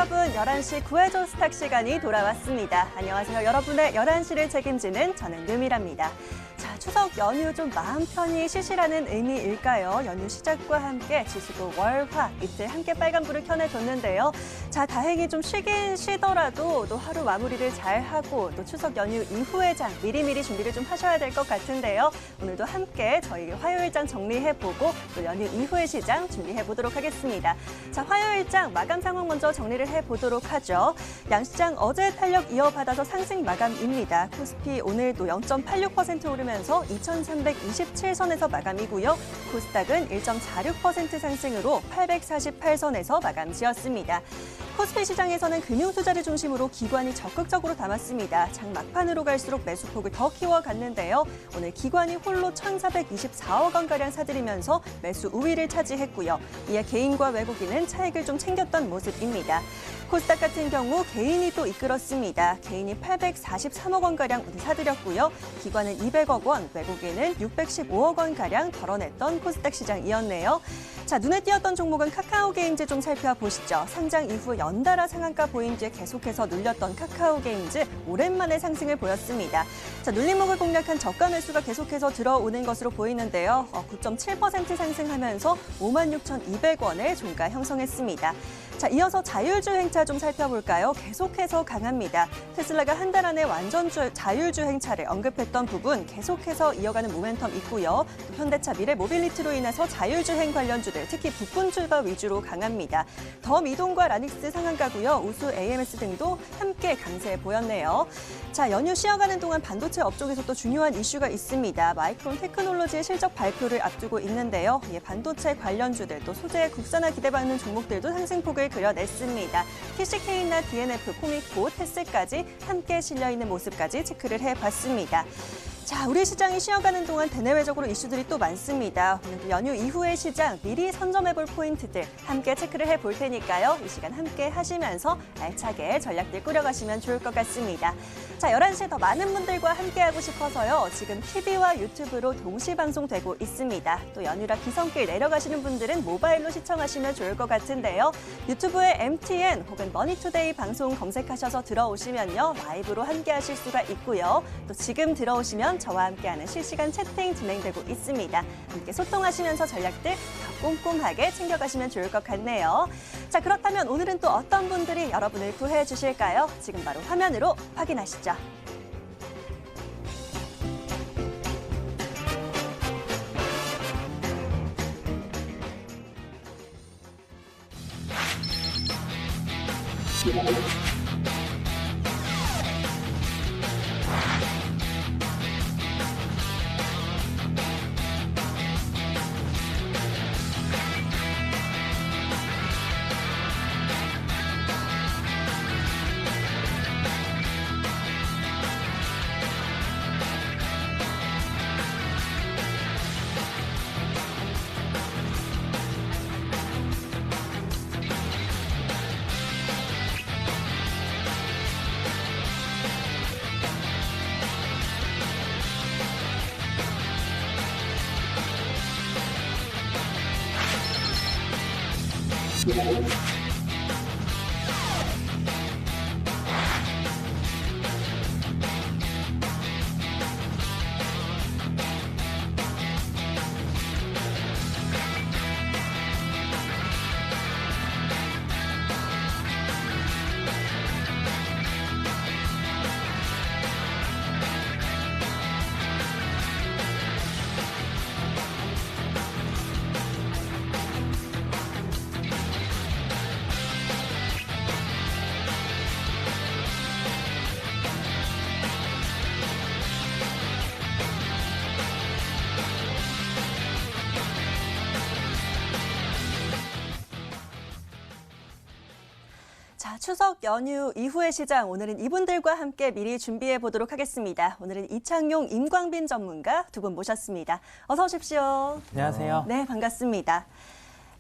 여러분, 11시 구해줘 스탁 시간이 돌아왔습니다. 안녕하세요. 여러분의 11시를 책임지는 저는 류미라입니다. 자, 추석 연휴 좀 마음 편히 쉬시라는 의미일까요? 연휴 시작과 함께 지수도 월, 화, 이틀 함께 빨간불을 켜내줬는데요. 자, 다행히 좀 쉬긴 쉬더라도 또 하루 마무리를 잘 하고 또 추석 연휴 이후의 장 미리미리 준비를 좀 하셔야 될 것 같은데요. 오늘도 함께 저희 화요일장 정리해보고 또 연휴 이후의 시장 준비해보도록 하겠습니다. 자, 화요일장 마감 상황 먼저 정리를 해보도록 하죠. 양시장 어제 탄력 이어받아서 상승 마감입니다. 코스피 오늘도 0.86% 오르면서 2,327선에서 마감이고요. 코스닥은 1.46% 상승으로 848선에서 마감 지었습니다. 코스피 시장에서는 금융투자를 중심으로 기관이 적극적으로 담았습니다. 장 막판으로 갈수록 매수폭을 더 키워갔는데요. 오늘 기관이 홀로 1,424억 원가량 사들이면서 매수 우위를 차지했고요. 이에 개인과 외국인은 차익을 좀 챙겼던 모습입니다. 코스닥 같은 경우 개인이 또 이끌었습니다. 개인이 843억 원가량 오늘 사들였고요. 기관은 200억 원, 외국인은 615억 원가량 덜어냈던 코스닥 시장이었네요. 자, 눈에 띄었던 종목은 카카오게임즈 좀 살펴보시죠. 상장 이후 연달아 상한가 보인 뒤에 계속해서 눌렸던 카카오게임즈 오랜만에 상승을 보였습니다. 자, 눌림목을 공략한 저가 매수가 계속해서 들어오는 것으로 보이는데요. 9.7% 상승하면서 56,200원을 종가 형성했습니다. 자, 이어서 자율주행차 좀 살펴볼까요? 계속해서 강합니다. 테슬라가 한 달 안에 완전 자율주행차를 언급했던 부분 계속해서 이어가는 모멘텀 있고요. 또 현대차 미래모빌리티로 인해서 자율주행 관련주들 특히 부품 출가 위주로 강합니다. 더 미동과 라닉스 상한가고요. 우수 AMS 등도 함께 강세 보였네요. 자, 연휴 쉬어가는 동안 반도체 업종에서 또 중요한 이슈가 있습니다. 마이크론 테크놀로지의 실적 발표를 앞두고 있는데요. 반도체 관련주들 또 소재 국산화 기대받는 종목들도 상승폭을 그려냈습니다. TCK나 DNF, 코미코, 테스까지 함께 실려있는 모습까지 체크를 해봤습니다. 자, 우리 시장이 쉬어가는 동안 대내외적으로 이슈들이 또 많습니다. 오늘도 연휴 이후의 시장 미리 선점해볼 포인트들 함께 체크를 해볼 테니까요. 이 시간 함께 하시면서 알차게 전략들 꾸려가시면 좋을 것 같습니다. 자, 11시에 더 많은 분들과 함께하고 싶어서요. 지금 TV와 유튜브로 동시 방송되고 있습니다. 또 연휴라 기성길 내려가시는 분들은 모바일로 시청하시면 좋을 것 같은데요. 유튜브에 MTN 혹은 머니투데이 방송 검색하셔서 들어오시면요. 라이브로 함께하실 수가 있고요. 또 지금 들어오시면 저와 함께하는 실시간 채팅 진행되고 있습니다. 함께 소통하시면서 전략들 더 꼼꼼하게 챙겨가시면 좋을 것 같네요. 자, 그렇다면 오늘은 또 어떤 분들이 여러분을 구해 주실까요? 지금 바로 화면으로 확인하시죠. 자, 추석 연휴 이후의 시장, 오늘은 이분들과 함께 미리 준비해 보도록 하겠습니다. 오늘은 이창용, 임광빈 전문가 두 분 모셨습니다. 어서 오십시오. 안녕하세요. 네, 반갑습니다.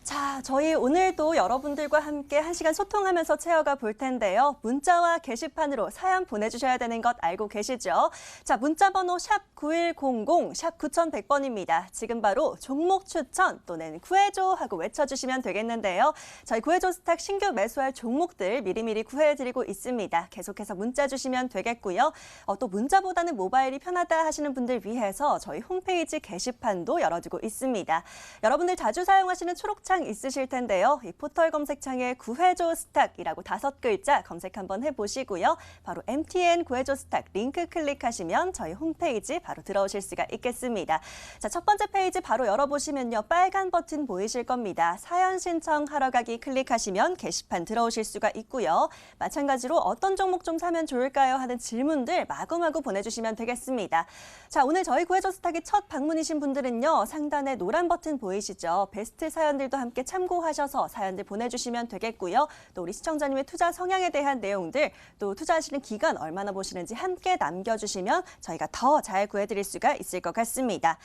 자, 저희 오늘도 여러분들과 함께 1시간 소통하면서 채워가 볼 텐데요. 문자와 게시판으로 사연 보내주셔야 되는 것 알고 계시죠? 자, 문자 번호 샵 9100, 샵 9100번입니다. 지금 바로 종목 추천 또는 구해줘 하고 외쳐주시면 되겠는데요. 저희 구해줘 스탁 신규 매수할 종목들 미리미리 구해드리고 있습니다. 계속해서 문자 주시면 되겠고요. 또 문자보다는 모바일이 편하다 하시는 분들 위해서 저희 홈페이지 게시판도 열어두고 있습니다. 여러분들 자주 사용하시는 초록창 있으실 텐데요. 이 포털 검색창에 구해줘 스탁이라고 5글자 검색 한번 해보시고요. 바로 MTN 구해줘 스탁 링크 클릭하시면 저희 홈페이지 바로 들어오실 수가 있겠습니다. 자, 첫 번째 페이지 바로 열어보시면요. 빨간 버튼 보이실 겁니다. 사연 신청하러 가기 클릭하시면 게시판 들어오실 수가 있고요. 마찬가지로 어떤 종목 좀 사면 좋을까요? 하는 질문들 마구마구 보내주시면 되겠습니다. 자, 오늘 저희 구해줘 스탁이 첫 방문이신 분들은요. 상단에 노란 버튼 보이시죠? 베스트 사연들도 함께 참고하셔서 사연들 보내주시면 되겠고요. 또 우리 시청자님의 투자 성향에 대한 내용들, 또 투자하시는 기간 얼마나 보시는지 함께 남겨주시면 저희가 더 잘 구해드릴 수가 있을 것 같습니다.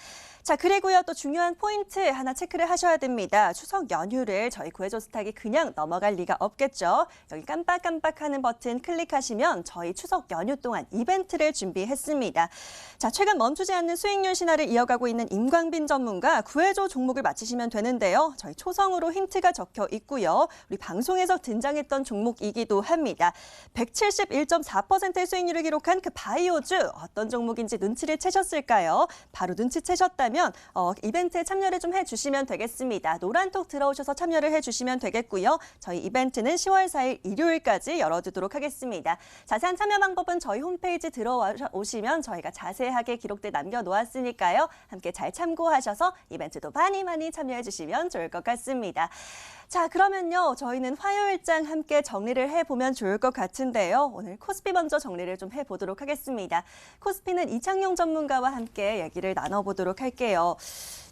자, 그리고요. 또 중요한 포인트 하나 체크를 하셔야 됩니다. 추석 연휴를 저희 구해줘 스탁이 그냥 넘어갈 리가 없겠죠. 여기 깜빡깜빡하는 버튼 클릭하시면 저희 추석 연휴 동안 이벤트를 준비했습니다. 자, 최근 멈추지 않는 수익률 신화를 이어가고 있는 임광빈 전문가 구해줘 종목을 맞히시면 되는데요. 저희 초성으로 힌트가 적혀 있고요. 우리 방송에서 등장했던 종목이기도 합니다. 171.4%의 수익률을 기록한 그 바이오주 어떤 종목인지 눈치를 채셨을까요? 바로 눈치채셨다면 이벤트에 참여를 좀 해주시면 되겠습니다. 노란톡 들어오셔서 참여를 해주시면 되겠고요. 저희 이벤트는 10월 4일 일요일까지 열어두도록 하겠습니다. 자세한 참여 방법은 저희 홈페이지 들어오시면 저희가 자세하게 기록들 남겨놓았으니까요. 함께 잘 참고하셔서 이벤트도 많이 참여해주시면 좋을 것 같습니다. 자, 그러면요. 저희는 화요일장 함께 정리를 해보면 좋을 것 같은데요. 오늘 코스피 먼저 정리를 좀 해보도록 하겠습니다. 코스피는 이창용 전문가와 함께 얘기를 나눠보도록 할게요.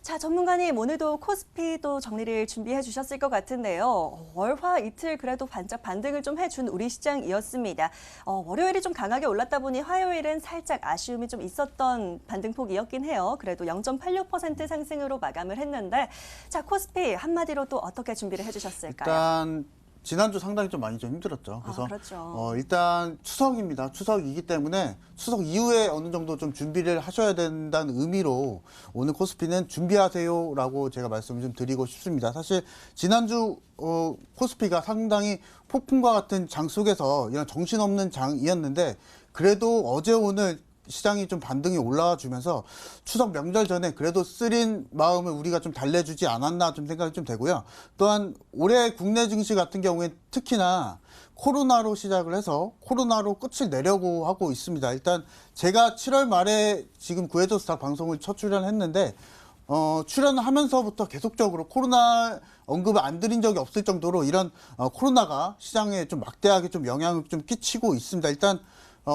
자, 전문가님 오늘도 코스피도 정리를 준비해 주셨을 것 같은데요. 월화 이틀 그래도 반짝 반등을 좀 해준 우리 시장이었습니다. 월요일이 좀 강하게 올랐다 보니 화요일은 살짝 아쉬움이 좀 있었던 반등폭이었긴 해요. 그래도 0.86% 상승으로 마감을 했는데 자, 코스피 한마디로 또 어떻게 준비를 해주셨을까요? 일단 지난주 상당히 좀 많이 좀 힘들었죠. 그래서 그렇죠. 일단 추석입니다. 추석이기 때문에 추석 이후에 어느 정도 좀 준비를 하셔야 된다는 의미로 오늘 코스피는 준비하세요라고 제가 말씀을 좀 드리고 싶습니다. 사실 지난주 코스피가 상당히 폭풍과 같은 장 속에서 이런 정신없는 장이었는데 그래도 어제 오늘 시장이 좀 반등이 올라와 주면서 추석 명절 전에 그래도 쓰린 마음을 우리가 좀 달래주지 않았나 좀 생각이 좀 되고요. 또한 올해 국내 증시 같은 경우에 특히나 코로나로 시작을 해서 코로나로 끝을 내려고 하고 있습니다. 일단 제가 7월 말에 지금 구해줘 스탁 방송을 첫 출연했는데 출연하면서부터 계속적으로 코로나 언급을 안 드린 적이 없을 정도로 이런 코로나가 시장에 좀 막대하게 좀 영향을 좀 끼치고 있습니다. 일단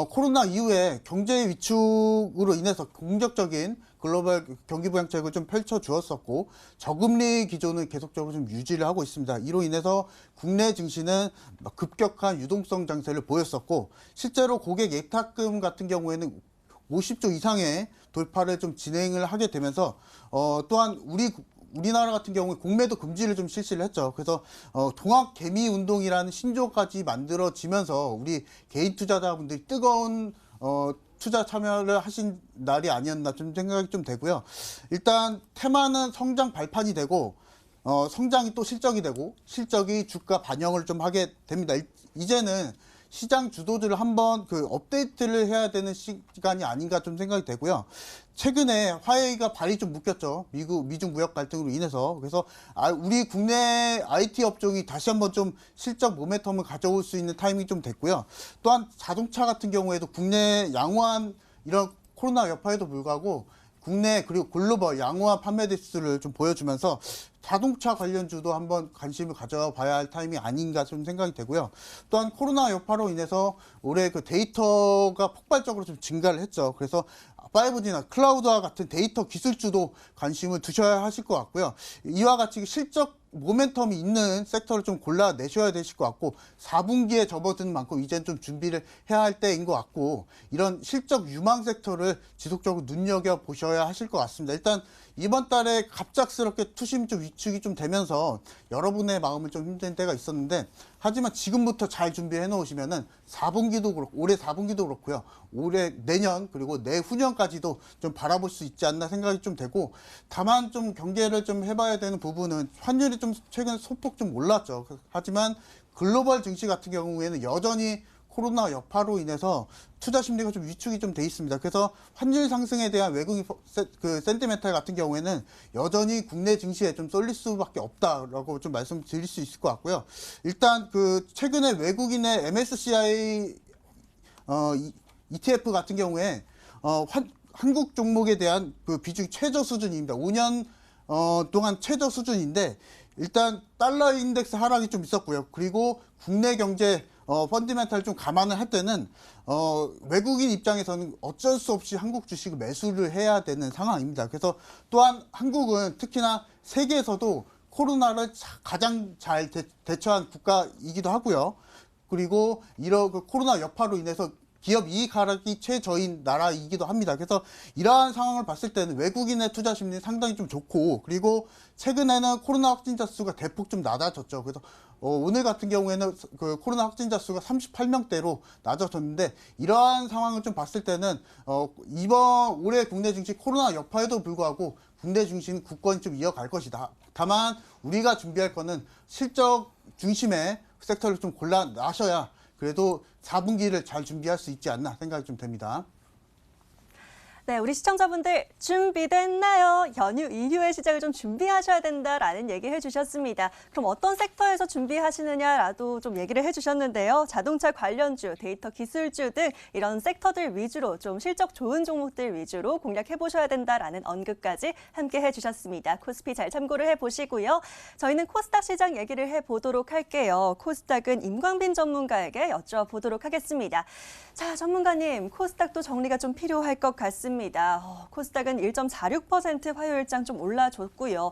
코로나 이후에 경제 위축으로 인해서 공격적인 글로벌 경기 부양책을 좀 펼쳐 주었었고 저금리 기조는 계속적으로 좀 유지를 하고 있습니다. 이로 인해서 국내 증시는 급격한 유동성 장세를 보였었고 실제로 고객 예탁금 같은 경우에는 50조 이상의 돌파를 좀 진행을 하게 되면서 또한 우리나라 같은 경우에 공매도 금지를 좀 실시를 했죠. 그래서 동학 개미 운동이라는 신조까지 만들어지면서 우리 개인 투자자분들이 뜨거운 투자 참여를 하신 날이 아니었나 좀 생각이 좀 되고요. 일단 테마는 성장 발판이 되고 성장이 또 실적이 되고 실적이 주가 반영을 좀 하게 됩니다. 이제는 시장 주도주를 한번 업데이트를 해야 되는 시간이 아닌가 좀 생각이 되고요. 최근에 화웨이가 발이 좀 묶였죠. 미중 무역 갈등으로 인해서. 그래서 우리 국내 IT 업종이 다시 한번 좀 실적 모멘텀을 가져올 수 있는 타이밍이 좀 됐고요. 또한 자동차 같은 경우에도 국내 양호한 이런 코로나 여파에도 불구하고 국내 그리고 글로벌 양호한 판매 대수를 좀 보여주면서 자동차 관련주도 한번 관심을 가져봐야 할 타임이 아닌가 좀 생각이 되고요. 또한 코로나 여파로 인해서 올해 그 데이터가 폭발적으로 좀 증가를 했죠. 그래서 5G나 클라우드와 같은 데이터 기술주도 관심을 두셔야 하실 것 같고요. 이와 같이 실적 모멘텀이 있는 섹터를 좀 골라내셔야 되실 것 같고 4분기에 접어드는 만큼 이제는 좀 준비를 해야 할 때인 것 같고 이런 실적 유망 섹터를 지속적으로 눈여겨보셔야 하실 것 같습니다. 일단 이번 달에 갑작스럽게 투심 좀 위축이 좀 되면서 여러분의 마음을 좀 힘든 때가 있었는데, 하지만 지금부터 잘 준비해 놓으시면은 4분기도 그렇고 올해 4분기도 그렇고요. 올해 내년 그리고 내후년까지도 좀 바라볼 수 있지 않나 생각이 좀 되고, 다만 좀 경계를 좀 해봐야 되는 부분은 환율이 좀 최근 소폭 좀 올랐죠. 하지만 글로벌 증시 같은 경우에는 여전히 코로나 여파로 인해서 투자 심리가 좀 위축이 좀 돼 있습니다. 그래서 환율 상승에 대한 외국인 그 센티멘탈 같은 경우에는 여전히 국내 증시에 좀 쏠릴 수밖에 없다라고 좀 말씀드릴 수 있을 것 같고요. 일단 그 최근에 외국인의 MSCI ETF 같은 경우에 한국 종목에 대한 그 비중이 최저 수준입니다. 5년 동안 최저 수준인데, 일단 달러 인덱스 하락이 좀 있었고요. 그리고 국내 경제 펀디멘탈 좀 감안을 할 때는 외국인 입장에서는 어쩔 수 없이 한국 주식을 매수를 해야 되는 상황입니다. 그래서 또한 한국은 특히나 세계에서도 코로나를 가장 잘 대처한 국가이기도 하고요. 그리고 이런 그 코로나 여파로 인해서 기업 이익 하락이 최저인 나라이기도 합니다. 그래서 이러한 상황을 봤을 때는 외국인의 투자 심리는 상당히 좀 좋고, 그리고 최근에는 코로나 확진자 수가 대폭 좀 낮아졌죠. 그래서 오늘 같은 경우에는 그 코로나 확진자 수가 38명대로 낮아졌는데, 이러한 상황을 좀 봤을 때는 이번 올해 국내 증시 코로나 여파에도 불구하고 국내 증시는 굳건히 좀 이어갈 것이다. 다만 우리가 준비할 거는 실적 중심의 섹터를 좀 골라 나셔야 그래도 4분기를 잘 준비할 수 있지 않나 생각이 좀 됩니다. 네, 우리 시청자분들 준비됐나요? 연휴 이후의 시작을 좀 준비하셔야 된다라는 얘기 해주셨습니다. 그럼 어떤 섹터에서 준비하시느냐라도 좀 얘기를 해주셨는데요. 자동차 관련주, 데이터 기술주 등 이런 섹터들 위주로 좀 실적 좋은 종목들 위주로 공략해보셔야 된다라는 언급까지 함께 해주셨습니다. 코스피 잘 참고를 해보시고요. 저희는 코스닥 시장 얘기를 해보도록 할게요. 코스닥은 임광빈 전문가에게 여쭤보도록 하겠습니다. 자, 전문가님, 코스닥도 정리가 좀 필요할 것 같습니다. 코스닥은 1.46% 화요일장 좀 올라줬고요.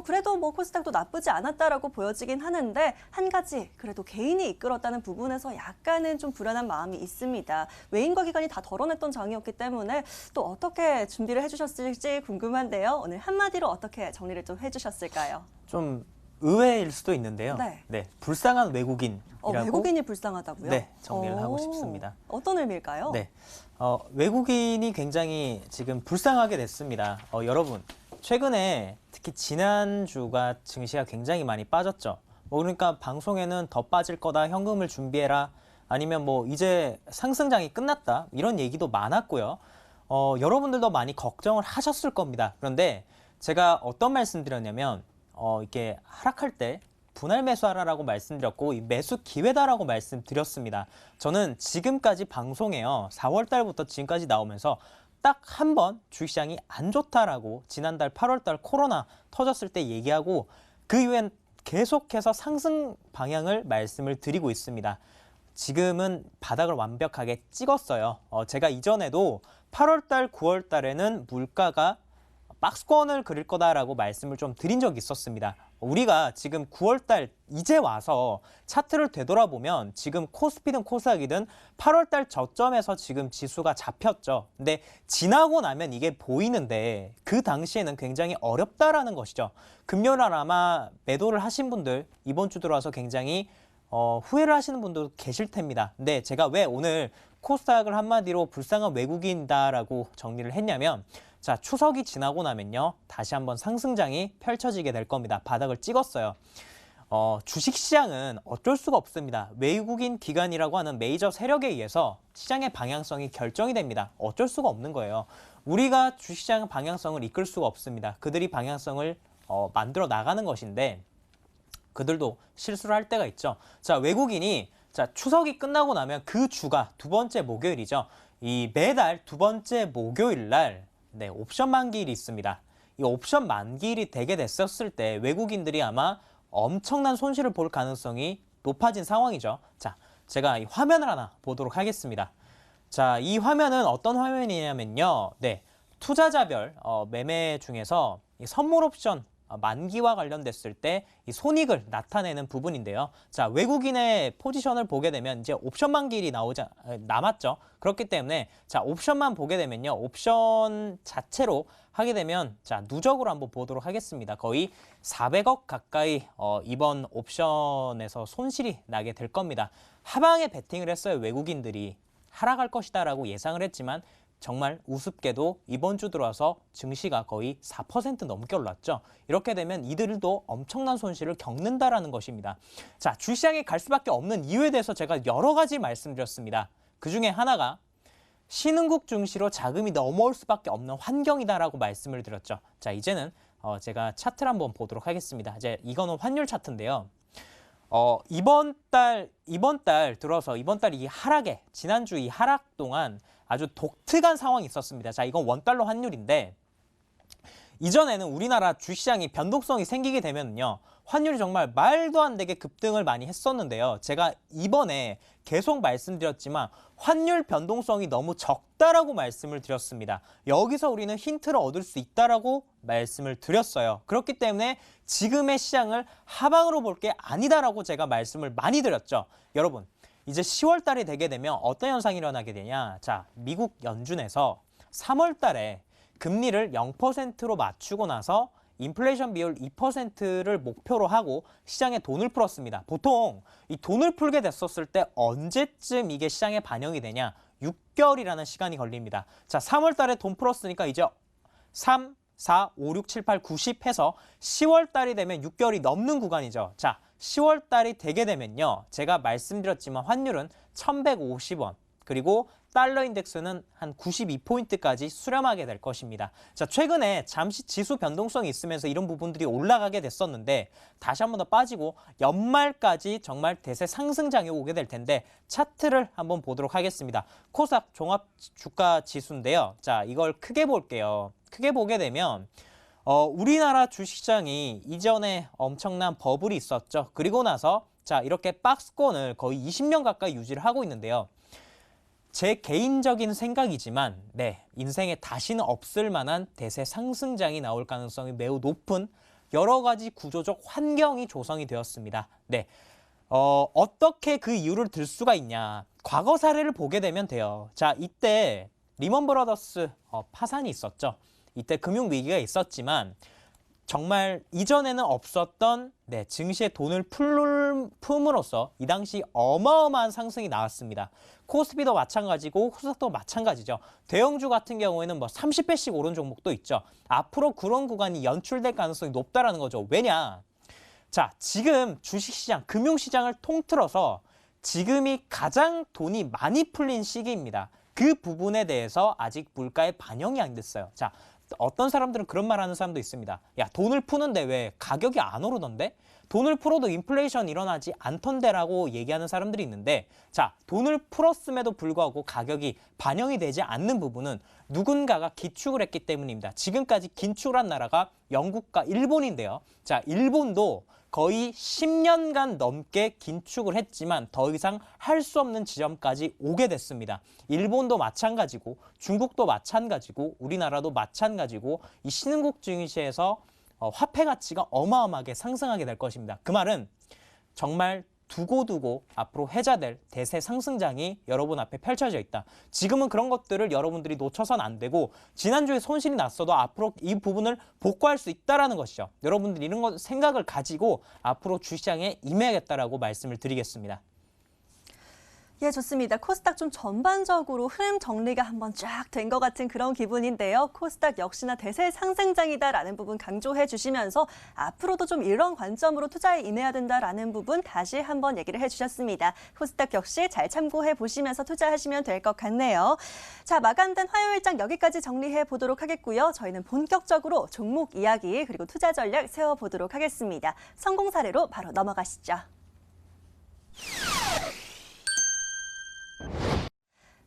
그래도 뭐 코스닥도 나쁘지 않았다라고 보여지긴 하는데, 한 가지 그래도 개인이 이끌었다는 부분에서 약간은 좀 불안한 마음이 있습니다. 외인과 기관이 다 덜어냈던 장이었기 때문에 또 어떻게 준비를 해주셨을지 궁금한데요. 오늘 한마디로 어떻게 정리를 좀 해주셨을까요? 좀 의외일 수도 있는데요. 네. 불쌍한 외국인이라고 외국인이 불쌍하다고요? 네, 정리를 하고 싶습니다. 어떤 의미일까요? 네, 외국인이 굉장히 지금 불쌍하게 됐습니다. 여러분, 최근에 특히 지난주가 증시가 굉장히 많이 빠졌죠. 그러니까 방송에는 더 빠질 거다, 현금을 준비해라, 아니면 뭐 이제 상승장이 끝났다, 이런 얘기도 많았고요. 여러분들도 많이 걱정을 하셨을 겁니다. 그런데 제가 어떤 말씀 드렸냐면, 이렇게 하락할 때 분할 매수하라라고 말씀드렸고, 이 매수 기회다라고 말씀드렸습니다. 저는 지금까지 방송에요, 4월 달부터 지금까지 나오면서 딱 한 번 주식시장이 안 좋다라고 지난달 8월 달 코로나 터졌을 때 얘기하고, 그 이후엔 계속해서 상승 방향을 말씀을 드리고 있습니다. 지금은 바닥을 완벽하게 찍었어요. 제가 이전에도 8월 달, 9월 달에는 물가가 박스권을 그릴 거다라고 말씀을 좀 드린 적이 있었습니다. 우리가 지금 9월 달 이제 와서 차트를 되돌아보면 지금 코스피든 코스닥이든 8월 달 저점에서 지금 지수가 잡혔죠. 근데 지나고 나면 이게 보이는데, 그 당시에는 굉장히 어렵다라는 것이죠. 금요일날 아마 매도를 하신 분들 이번 주 들어와서 굉장히 후회를 하시는 분도 계실 텐니다. 근데 제가 왜 오늘 코스닥을 한마디로 불쌍한 외국인이다라고 정리를 했냐면, 자, 추석이 지나고 나면요, 다시 한번 상승장이 펼쳐지게 될 겁니다. 바닥을 찍었어요. 주식시장은 어쩔 수가 없습니다. 외국인 기관이라고 하는 메이저 세력에 의해서 시장의 방향성이 결정이 됩니다. 어쩔 수가 없는 거예요. 우리가 주식시장 방향성을 이끌 수가 없습니다. 그들이 방향성을 만들어 나가는 것인데, 그들도 실수를 할 때가 있죠. 자, 외국인이 추석이 끝나고 나면 그 주가 두 번째 목요일이죠. 이 매달 두 번째 목요일 날 옵션 만기일이 있습니다. 이 옵션 만기일이 되게 됐었을 때 외국인들이 아마 엄청난 손실을 볼 가능성이 높아진 상황이죠. 자, 제가 이 화면을 하나 보도록 하겠습니다. 자, 이 화면은 어떤 화면이냐면요. 투자자별 매매 중에서 이 선물 옵션 만기와 관련됐을 때 이 손익을 나타내는 부분인데요. 자, 외국인의 포지션을 보게 되면 이제 옵션 만기일이 남았죠. 그렇기 때문에 자, 옵션만 보게 되면요. 옵션 자체로 하게 되면 자, 누적으로 한번 보도록 하겠습니다. 거의 400억 가까이 이번 옵션에서 손실이 나게 될 겁니다. 하방에 베팅을 했어요. 외국인들이 하락할 것이다라고 예상을 했지만 정말 우습게도 이번 주 들어와서 증시가 거의 4% 넘게 올랐죠. 이렇게 되면 이들도 엄청난 손실을 겪는다라는 것입니다. 자, 주시장에 갈 수밖에 없는 이유에 대해서 제가 여러 가지 말씀드렸습니다. 그중에 하나가 신흥국 증시로 자금이 넘어올 수밖에 없는 환경이다라고 말씀을 드렸죠. 자, 이제는 제가 차트를 한번 보도록 하겠습니다. 이제 이거는 환율 차트인데요. 이번 달 들어서 이번 달 이 하락에 지난주 이 하락 동안 아주 독특한 상황이 있었습니다. 자, 이건 원달러 환율인데 이전에는 우리나라 주시장이 변동성이 생기게 되면요. 환율이 정말 말도 안 되게 급등을 많이 했었는데요. 제가 이번에 계속 말씀드렸지만 환율 변동성이 너무 적다라고 말씀을 드렸습니다. 여기서 우리는 힌트를 얻을 수 있다라고 말씀을 드렸어요. 그렇기 때문에 지금의 시장을 하방으로 볼 게 아니다라고 제가 말씀을 많이 드렸죠. 여러분, 이제 10월 달이 되게 되면 어떤 현상이 일어나게 되냐. 자, 미국 연준에서 3월 달에 금리를 0%로 맞추고 나서 인플레이션 비율 2%를 목표로 하고 시장에 돈을 풀었습니다. 보통 이 돈을 풀게 됐었을 때 언제쯤 이게 시장에 반영이 되냐? 6개월이라는 시간이 걸립니다. 자, 3월 달에 돈 풀었으니까 이제 3, 4, 5, 6, 7, 8, 90 해서 10월 달이 되면 6개월이 넘는 구간이죠. 자, 10월 달이 되게 되면요. 제가 말씀드렸지만 환율은 1150원. 그리고 달러 인덱스는 한 92포인트까지 수렴하게 될 것입니다. 자, 최근에 잠시 지수 변동성이 있으면서 이런 부분들이 올라가게 됐었는데 다시 한 번 더 빠지고 연말까지 정말 대세 상승장이 오게 될 텐데 차트를 한번 보도록 하겠습니다. 코스닥 종합 주가 지수인데요. 자, 이걸 크게 볼게요. 크게 보게 되면 우리나라 주식시장이 이전에 엄청난 버블이 있었죠. 그리고 나서 자, 이렇게 박스권을 거의 20년 가까이 유지를 하고 있는데요. 제 개인적인 생각이지만 인생에 다시는 없을 만한 대세 상승장이 나올 가능성이 매우 높은 여러 가지 구조적 환경이 조성이 되었습니다. 어떻게 그 이유를 들 수가 있냐. 과거 사례를 보게 되면 돼요. 자, 이때 리먼 브라더스 파산이 있었죠. 이때 금융위기가 있었지만 정말 이전에는 없었던 증시에 돈을 품으로써 이 당시 어마어마한 상승이 나왔습니다. 코스피도 마찬가지고 코스닥도 마찬가지죠. 대형주 같은 경우에는 뭐 30배씩 오른 종목도 있죠. 앞으로 그런 구간이 연출될 가능성이 높다라는 거죠. 왜냐? 자, 지금 주식시장, 금융시장을 통틀어서 지금이 가장 돈이 많이 풀린 시기입니다. 그 부분에 대해서 아직 물가에 반영이 안 됐어요. 자, 어떤 사람들은 그런 말 하는 사람도 있습니다. 야, 돈을 푸는데 왜 가격이 안 오르던데? 돈을 풀어도 인플레이션 일어나지 않던데라고 얘기하는 사람들이 있는데 자, 돈을 풀었음에도 불구하고 가격이 반영이 되지 않는 부분은 누군가가 기축을 했기 때문입니다. 지금까지 긴축을 한 나라가 영국과 일본인데요. 자, 일본도 거의 10년간 넘게 긴축을 했지만 더 이상 할 수 없는 지점까지 오게 됐습니다. 일본도 마찬가지고 중국도 마찬가지고 우리나라도 마찬가지고 이 신흥국 증시에서 화폐 가치가 어마어마하게 상승하게 될 것입니다. 그 말은 정말 두고두고 앞으로 회자될 대세 상승장이 여러분 앞에 펼쳐져 있다. 지금은 그런 것들을 여러분들이 놓쳐선 안 되고 지난주에 손실이 났어도 앞으로 이 부분을 복구할 수 있다는 것이죠. 여러분들이 이런 것 생각을 가지고 앞으로 주시장에 임해야겠다라고 말씀을 드리겠습니다. 예, 좋습니다. 코스닥 좀 전반적으로 흐름 정리가 한번 쫙 된 것 같은 그런 기분인데요. 코스닥 역시나 대세 상승장이다라는 부분 강조해 주시면서 앞으로도 좀 이런 관점으로 투자에 임해야 된다라는 부분 다시 한번 얘기를 해주셨습니다. 코스닥 역시 잘 참고해 보시면서 투자하시면 될 것 같네요. 자, 마감된 화요일장 여기까지 정리해 보도록 하겠고요. 저희는 본격적으로 종목 이야기 그리고 투자 전략 세워보도록 하겠습니다. 성공 사례로 바로 넘어가시죠.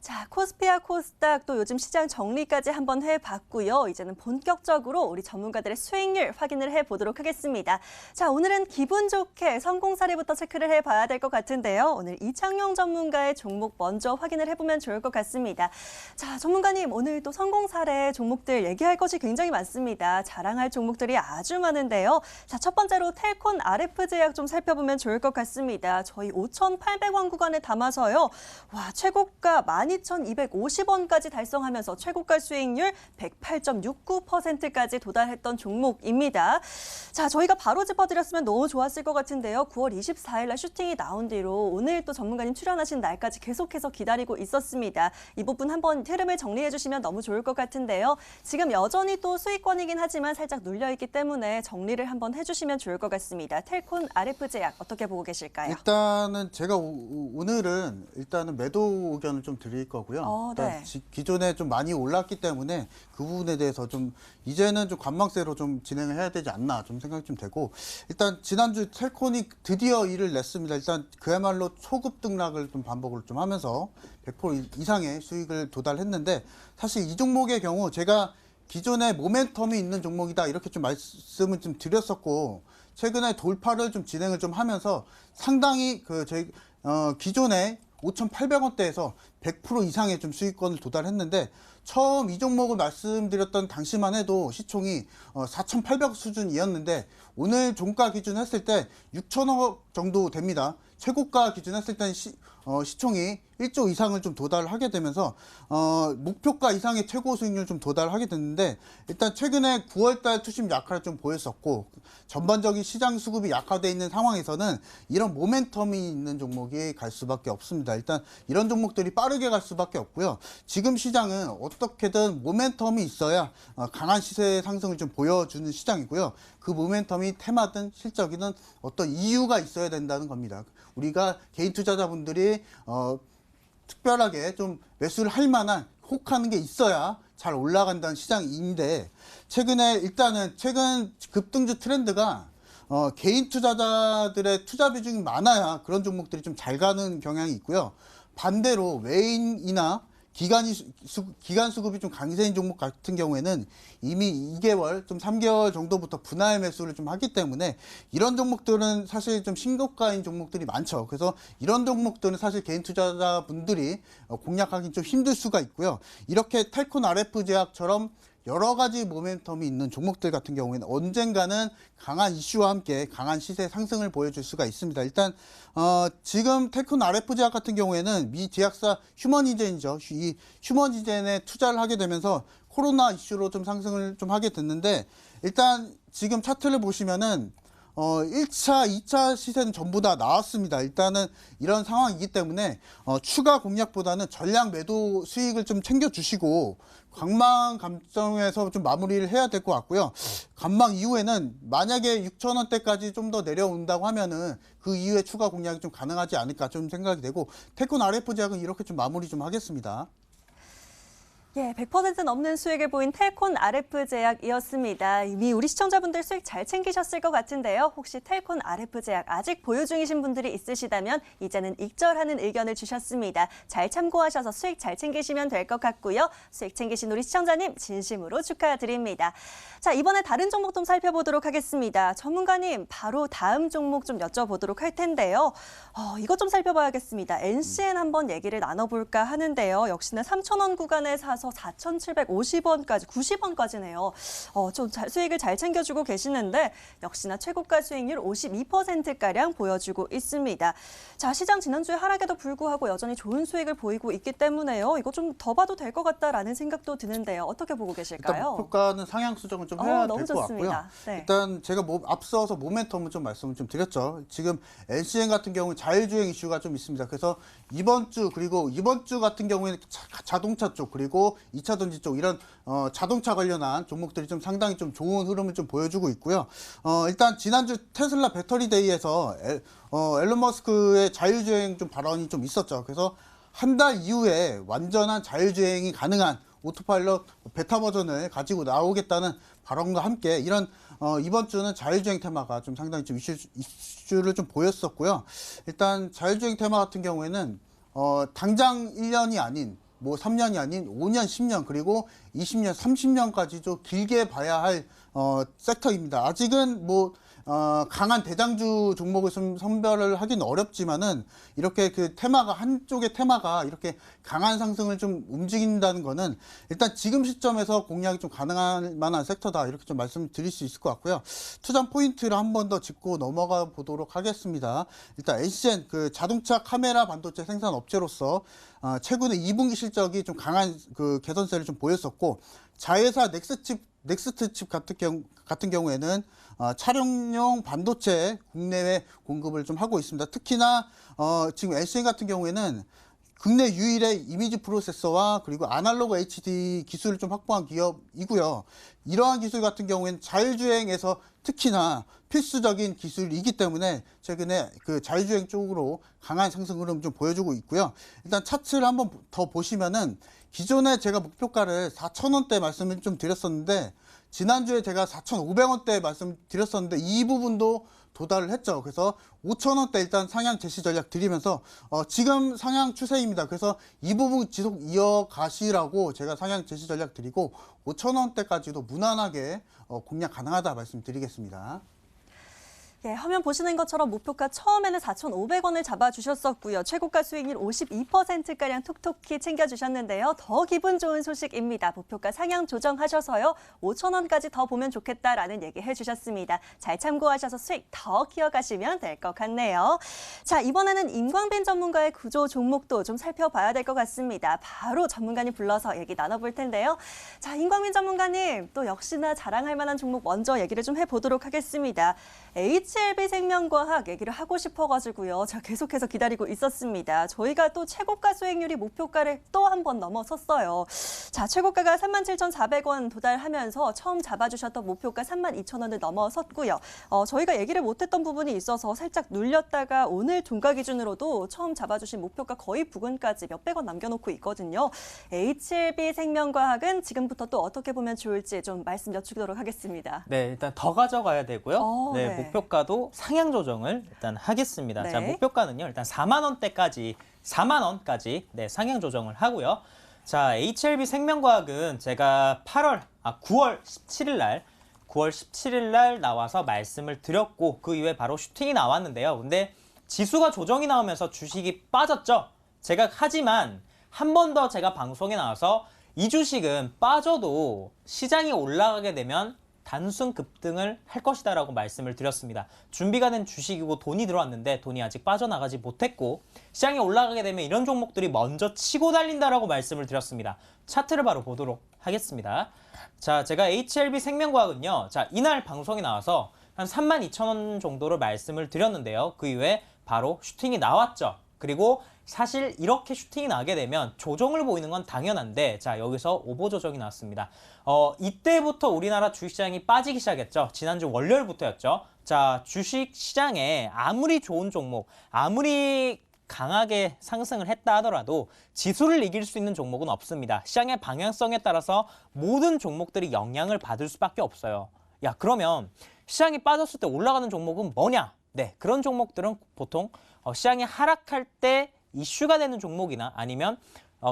자, 자, 코스피와 코스닥 또 요즘 시장 정리까지 한번 해봤고요. 이제는 본격적으로 우리 전문가들의 수익률 확인을 해보도록 하겠습니다. 자, 오늘은 기분 좋게 성공 사례부터 체크를 해봐야 될 것 같은데요. 오늘 이창용 전문가의 종목 먼저 확인을 해보면 좋을 것 같습니다. 자, 전문가님 오늘 또 성공 사례 종목들 얘기할 것이 굉장히 많습니다. 자랑할 종목들이 아주 많은데요. 자, 첫 번째로 텔콘 RF제약 좀 살펴보면 좋을 것 같습니다. 저희 5,800원 구간에 담아서요. 와, 최고가 12,250원까지 달성하면서 최고가 수익률 108.69%까지 도달했던 종목입니다. 자, 저희가 바로 짚어드렸으면 너무 좋았을 것 같은데요. 9월 24일 날 슈팅이 나온 뒤로 오늘 또 전문가님 출연하신 날까지 계속해서 기다리고 있었습니다. 이 부분 한번 흐름을 정리해 주시면 너무 좋을 것 같은데요. 지금 여전히 또 수익권이긴 하지만 살짝 눌려있기 때문에 정리를 한번 해주시면 좋을 것 같습니다. 텔콘 RF제약 어떻게 보고 계실까요? 일단은 제가 오늘은 일단은 매도 의견을 좀 드릴 거고요. 네. 일단 기존에 좀 많이 올랐기 때문에 그 부분에 대해서 좀 이제는 좀 관망세로 좀 진행을 해야 되지 않나 좀 생각이 좀 되고, 일단 지난주 텔콘이 드디어 일을 냈습니다. 일단 그야말로 초급 등락을 좀 반복을 좀 하면서 100% 이상의 수익을 도달했는데, 사실 이 종목의 경우 제가 기존에 모멘텀이 있는 종목이다 이렇게 좀 말씀을 좀 드렸었고, 최근에 돌파를 좀 진행을 좀 하면서 상당히 저희 기존에 5,800원대에서 100% 이상의 좀 수익권을 도달했는데, 처음 이 종목을 말씀드렸던 당시만 해도 시총이 4,800억 수준이었는데 오늘 종가 기준 했을 때 6천억 정도 됩니다. 최고가 기준 했을 때는 시총이 1조 이상을 좀 도달하게 되면서 목표가 이상의 최고 수익률 좀 도달하게 됐는데, 일단 최근에 9월달 투심 약화를 좀 보였었고 전반적인 시장 수급이 약화되어 있는 상황에서는 이런 모멘텀이 있는 종목이 갈 수밖에 없습니다. 일단 이런 종목들이 빠르게 갈 수밖에 없고요. 지금 시장은 어떻게든 모멘텀이 있어야 강한 시세 상승을 좀 보여주는 시장이고요. 그 모멘텀이 테마든 실적이든 어떤 이유가 있어야 된다는 겁니다. 우리가 개인 투자자분들이 특별하게 좀 매수를 할 만한 혹하는 게 있어야 잘 올라간다는 시장인데, 최근에 일단은 최근 급등주 트렌드가 개인 투자자들의 투자 비중이 많아야 그런 종목들이 좀 잘 가는 경향이 있고요. 반대로 외인이나 기관 수급이 좀 강세인 종목 같은 경우에는 이미 2개월, 좀 3개월 정도부터 분할 매수를 좀 하기 때문에 이런 종목들은 사실 좀 신고가인 종목들이 많죠. 그래서 이런 종목들은 사실 개인 투자자분들이 공략하기 좀 힘들 수가 있고요. 이렇게 텔콘 RF제약처럼 여러 가지 모멘텀이 있는 종목들 같은 경우에는 언젠가는 강한 이슈와 함께 강한 시세 상승을 보여줄 수가 있습니다. 일단 지금 텔콘 RF제약 같은 경우에는 미 제약사 휴머니젠이죠. 이 휴머니젠에 투자를 하게 되면서 코로나 이슈로 좀 상승을 좀 하게 됐는데, 일단 지금 차트를 보시면은 1차, 2차 시세는 전부 다 나왔습니다. 일단은 이런 상황이기 때문에 추가 공략보다는 전량 매도 수익을 좀 챙겨주시고 관망 감정에서 좀 마무리를 해야 될 것 같고요. 관망 이후에는 만약에 6,000원대까지 좀 더 내려온다고 하면은 그 이후에 추가 공략이 좀 가능하지 않을까 좀 생각이 되고, 텔콘 RF제약은 이렇게 좀 마무리 좀 하겠습니다. 예, 100% 넘는 수익을 보인 텔콘 RF제약이었습니다. 이미 우리 시청자분들 수익 잘 챙기셨을 것 같은데요. 혹시 텔콘 RF제약 아직 보유 중이신 분들이 있으시다면 이제는 익절하는 의견을 주셨습니다. 잘 참고하셔서 수익 잘 챙기시면 될 것 같고요. 수익 챙기신 우리 시청자님 진심으로 축하드립니다. 자, 이번에 다른 종목 좀 살펴보도록 하겠습니다. 전문가님, 바로 다음 종목 좀 여쭤보도록 할 텐데요. 이것 좀 살펴봐야겠습니다. NCN 한번 얘기를 나눠볼까 하는데요. 역시나 3,000원 구간에 사서 4,750원까지, 90원까지네요. 좀 수익을 잘 챙겨주고 계시는데 역시나 최고가 수익률 52%가량 보여주고 있습니다. 자, 시장 지난주에 하락에도 불구하고 여전히 좋은 수익을 보이고 있기 때문에요. 이거 좀 더 봐도 될 것 같다라는 생각도 드는데요. 어떻게 보고 계실까요? 일단 목표가는 상향 수정을 좀 해야 될 것 같고요. 네. 일단 제가 앞서서 모멘텀을 좀 말씀을 좀 드렸죠. 지금 NCN 같은 경우는 자율주행 이슈가 좀 있습니다. 그래서 이번 주 그리고 이번 주 같은 경우에는 자동차 쪽 그리고 2차 전지 쪽 이런 자동차 관련한 종목들이 좀 상당히 좀 좋은 흐름을 좀 보여주고 있고요. 일단 지난주 테슬라 배터리 데이에서 앨런 머스크의 자율주행 좀 발언이 좀 있었죠. 그래서 한 달 이후에 완전한 자율주행이 가능한 오토파일럿 베타 버전을 가지고 나오겠다는 발언과 함께 이런 이번 주는 자율주행 테마가 좀 상당히 좀 이슈를 좀 보였었고요. 일단 자율주행 테마 같은 경우에는 당장 1년이 아닌 뭐 3년이 아닌 5년, 10년 그리고 20년, 30년까지도 길게 봐야 할 섹터입니다. 아직은 뭐 강한 대장주 종목을 좀 선별을 하기는 어렵지만은 이렇게 그 테마가 한쪽의 테마가 이렇게 강한 상승을 좀 움직인다는 거는 일단 지금 시점에서 공략이 좀 가능할 만한 섹터다 이렇게 좀 말씀드릴 수 있을 것 같고요. 투자 포인트를 한 번 더 짚고 넘어가 보도록 하겠습니다. 일단 SGN 그 자동차 카메라 반도체 생산 업체로서 최근에 2분기 실적이 좀 강한 그 개선세를 좀 보였었고 자회사 넥스트 칩 같은 경우에는 차량용 반도체 국내외 공급을 좀 하고 있습니다. 특히나 지금 SN 같은 경우에는 국내 유일의 이미지 프로세서와 그리고 아날로그 HD 기술을 좀 확보한 기업이고요. 이러한 기술 같은 경우에는 자율주행에서 특히나 필수적인 기술이기 때문에 최근에 그 자율주행 쪽으로 강한 상승 흐름 좀 보여주고 있고요. 일단 차트를 한번 더 보시면은 기존에 제가 목표가를 4,000원대 말씀을 좀 드렸었는데 지난주에 제가 4,500원대 말씀드렸었는데 이 부분도 도달을 했죠. 그래서 5,000원대 일단 상향 제시 전략 드리면서 지금 상향 추세입니다. 그래서 이 부분 지속 이어가시라고 제가 상향 제시 전략 드리고 5,000원대까지도 무난하게 공략 가능하다 말씀드리겠습니다. 예, 화면 보시는 것처럼 목표가 처음에는 4,500원을 잡아주셨었고요. 최고가 수익률 52%가량 톡톡히 챙겨주셨는데요. 더 기분 좋은 소식입니다. 목표가 상향 조정하셔서요. 5,000원까지 더 보면 좋겠다라는 얘기 해주셨습니다. 잘 참고하셔서 수익 더 키워가시면 될 것 같네요. 자, 이번에는 임광빈 전문가의 구조 종목도 좀 살펴봐야 될 것 같습니다. 바로 전문가님 불러서 얘기 나눠볼 텐데요. 자, 임광빈 전문가님 또 역시나 자랑할 만한 종목 먼저 얘기를 좀 해보도록 하겠습니다. HLB 생명과학 얘기를 하고 싶어가지고요. 제가 계속해서 기다리고 있었습니다. 저희가 또 최고가 수익률이 목표가를 또 한 번 넘어섰어요. 자, 최고가가 37,400원 도달하면서 처음 잡아주셨던 목표가 32,000원을 넘어섰고요. 저희가 얘기를 못했던 부분이 있어서 살짝 눌렸다가 오늘 종가 기준으로도 처음 잡아주신 목표가 거의 부근까지 몇백 원 남겨놓고 있거든요. HLB 생명과학은 지금부터 또 어떻게 보면 좋을지 좀 말씀 여쭈도록 하겠습니다. 네, 일단 더 가져가야 되고요. 네, 네. 목표가도 상향 조정을 일단 하겠습니다. 네. 자, 목표가는요. 일단 4만 원대까지 4만 원까지 네, 상향 조정을 하고요. 자, HLB 생명과학은 제가 9월 17일 날 나와서 말씀을 드렸고 그 이후에 바로 슈팅이 나왔는데요. 근데 지수가 조정이 나오면서 주식이 빠졌죠. 하지만 한 번 더 제가 방송에 나와서 이 주식은 빠져도 시장이 올라가게 되면 단순 급등을 할 것이다 라고 말씀을 드렸습니다. 준비가 된 주식이고 돈이 들어왔는데 돈이 아직 빠져나가지 못했고 시장이 올라가게 되면 이런 종목들이 먼저 치고 달린다라고 말씀을 드렸습니다. 차트를 바로 보도록 하겠습니다. 자, 제가 HLB 생명과학은요. 자, 이날 방송에 나와서 한 32,000원 정도로 말씀을 드렸는데요. 그 이후에 바로 슈팅이 나왔죠. 그리고 사실 이렇게 슈팅이 나게 되면 조정을 보이는 건 당연한데 자, 여기서 오버 조정이 나왔습니다. 이때부터 우리나라 주식시장이 빠지기 시작했죠. 지난주 월요일부터였죠. 자, 주식시장에 아무리 좋은 종목, 아무리 강하게 상승을 했다 하더라도 지수를 이길 수 있는 종목은 없습니다. 시장의 방향성에 따라서 모든 종목들이 영향을 받을 수밖에 없어요. 야, 그러면 시장이 빠졌을 때 올라가는 종목은 뭐냐? 네, 그런 종목들은 보통 시장이 하락할 때 이슈가 되는 종목이나 아니면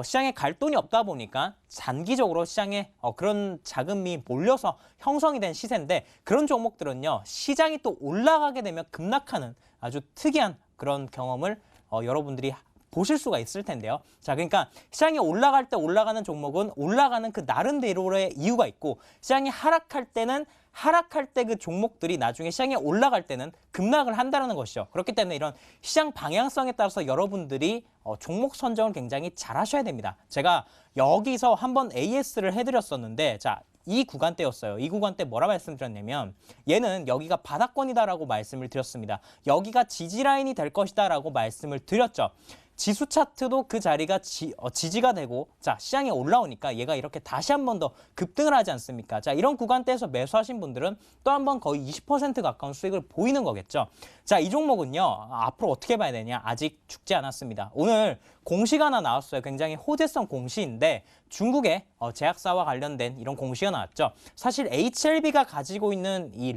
시장에 갈 돈이 없다 보니까 단기적으로 시장에 그런 자금이 몰려서 형성이 된 시세인데 그런 종목들은요. 시장이 또 올라가게 되면 급락하는 아주 특이한 그런 경험을 여러분들이 보실 수가 있을 텐데요. 자, 그러니까 시장이 올라갈 때 올라가는 종목은 올라가는 그 나름대로의 이유가 있고 시장이 하락할 때는 하락할 때 그 종목들이 나중에 시장에 올라갈 때는 급락을 한다는 것이죠. 그렇기 때문에 이런 시장 방향성에 따라서 여러분들이 종목 선정을 굉장히 잘 하셔야 됩니다. 제가 여기서 한번 AS를 해드렸었는데 자, 이 구간대였어요. 이 구간대 뭐라 말씀드렸냐면 얘는 여기가 바닥권이다라고 말씀을 드렸습니다. 여기가 지지라인이 될 것이다라고 말씀을 드렸죠. 지수 차트도 그 자리가 지지가 되고 자, 시장에 올라오니까 얘가 이렇게 다시 한 번 더 급등을 하지 않습니까? 자, 이런 구간대에서 매수하신 분들은 또 한 번 거의 20% 가까운 수익을 보이는 거겠죠. 자, 이 종목은요. 앞으로 어떻게 봐야 되냐? 아직 죽지 않았습니다. 오늘 공시가 하나 나왔어요. 굉장히 호재성 공시인데 중국의 제약사와 관련된 이런 공시가 나왔죠. 사실 HLB가 가지고 있는 이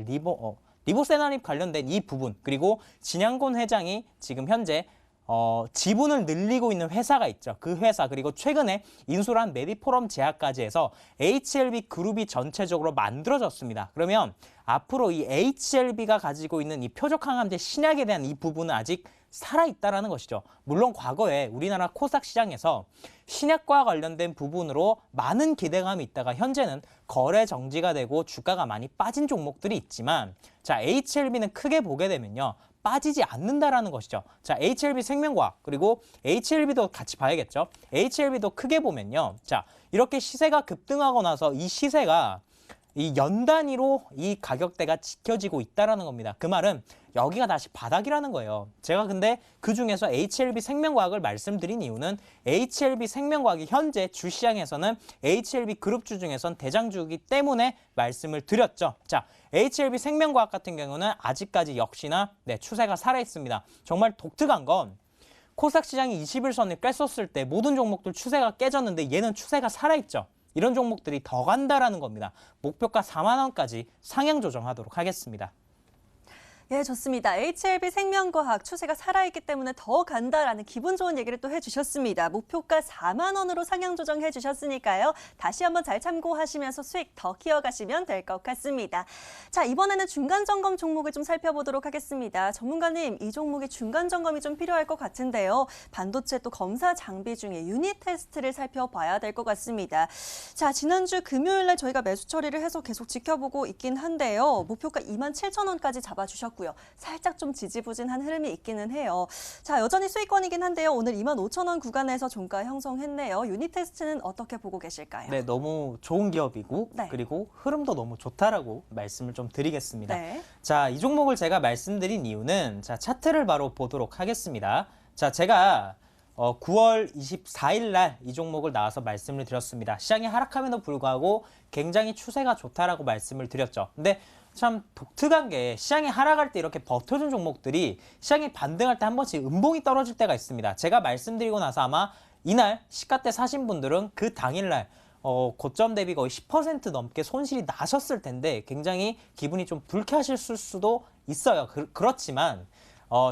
리보세나립 관련된 이 부분 그리고 진양곤 회장이 지금 현재 지분을 늘리고 있는 회사가 있죠. 그 회사 그리고 최근에 인수를 한 메디포럼 제약까지 해서 HLB 그룹이 전체적으로 만들어졌습니다. 그러면 앞으로 이 HLB가 가지고 있는 이 표적항암제 신약에 대한 이 부분은 아직 살아있다라는 것이죠. 물론 과거에 우리나라 코스닥 시장에서 신약과 관련된 부분으로 많은 기대감이 있다가 현재는 거래 정지가 되고 주가가 많이 빠진 종목들이 있지만 자, HLB는 크게 보게 되면요. 빠지지 않는다라는 것이죠. 자, HLB 생명과학 그리고 HLB도 같이 봐야겠죠. HLB도 크게 보면요. 자, 이렇게 시세가 급등하고 나서 이 시세가 이 연 단위로 이 가격대가 지켜지고 있다라는 겁니다. 그 말은 여기가 다시 바닥이라는 거예요. 제가 근데 그 중에서 HLB 생명과학을 말씀드린 이유는 HLB 생명과학이 현재 주시장에서는 HLB 그룹주 중에선 대장주이기 때문에 말씀을 드렸죠. 자, HLB 생명과학 같은 경우는 아직까지 역시나 추세가 살아있습니다. 정말 독특한 건 코스닥 시장이 20일선을 깼었을 때 모든 종목들 추세가 깨졌는데 얘는 추세가 살아있죠. 이런 종목들이 더 간다라는 겁니다. 목표가 4만 원까지 상향 조정하도록 하겠습니다. 예, 좋습니다. HLB 생명과학 추세가 살아있기 때문에 더 간다라는 기분 좋은 얘기를 또 해주셨습니다. 목표가 4만 원으로 상향 조정해 주셨으니까요. 다시 한번 잘 참고하시면서 수익 더 키워가시면 될 것 같습니다. 자, 이번에는 중간 점검 종목을 좀 살펴보도록 하겠습니다. 전문가님, 이 종목이 중간 점검이 좀 필요할 것 같은데요. 반도체 또 검사 장비 중에 유닛 테스트를 살펴봐야 될 것 같습니다. 자, 지난주 금요일에 저희가 매수 처리를 해서 계속 지켜보고 있긴 한데요. 목표가 27,000원까지 잡아주셨고요. 살짝 좀 지지부진한 흐름이 있기는 해요. 자, 여전히 수익권이긴 한데요. 오늘 25,000원 구간에서 종가 형성했네요. 유닛 테스트는 어떻게 보고 계실까요? 네, 너무 좋은 기업이고 네. 그리고 흐름도 너무 좋다라고 말씀을 좀 드리겠습니다. 네. 자, 이 종목을 제가 말씀드린 이유는 자, 차트를 바로 보도록 하겠습니다. 자, 제가 9월 24일 날 이 종목을 나와서 말씀을 드렸습니다. 시장이 하락함에도 불구하고 굉장히 추세가 좋다라고 말씀을 드렸죠. 근데 참 독특한 게 시장이 하락할 때 이렇게 버텨준 종목들이 시장이 반등할 때 한 번씩 음봉이 떨어질 때가 있습니다. 제가 말씀드리고 나서 아마 이날 시가 때 사신 분들은 그 당일날 고점 대비 거의 10% 넘게 손실이 나셨을 텐데 굉장히 기분이 좀 불쾌하실 수도 있어요. 그렇지만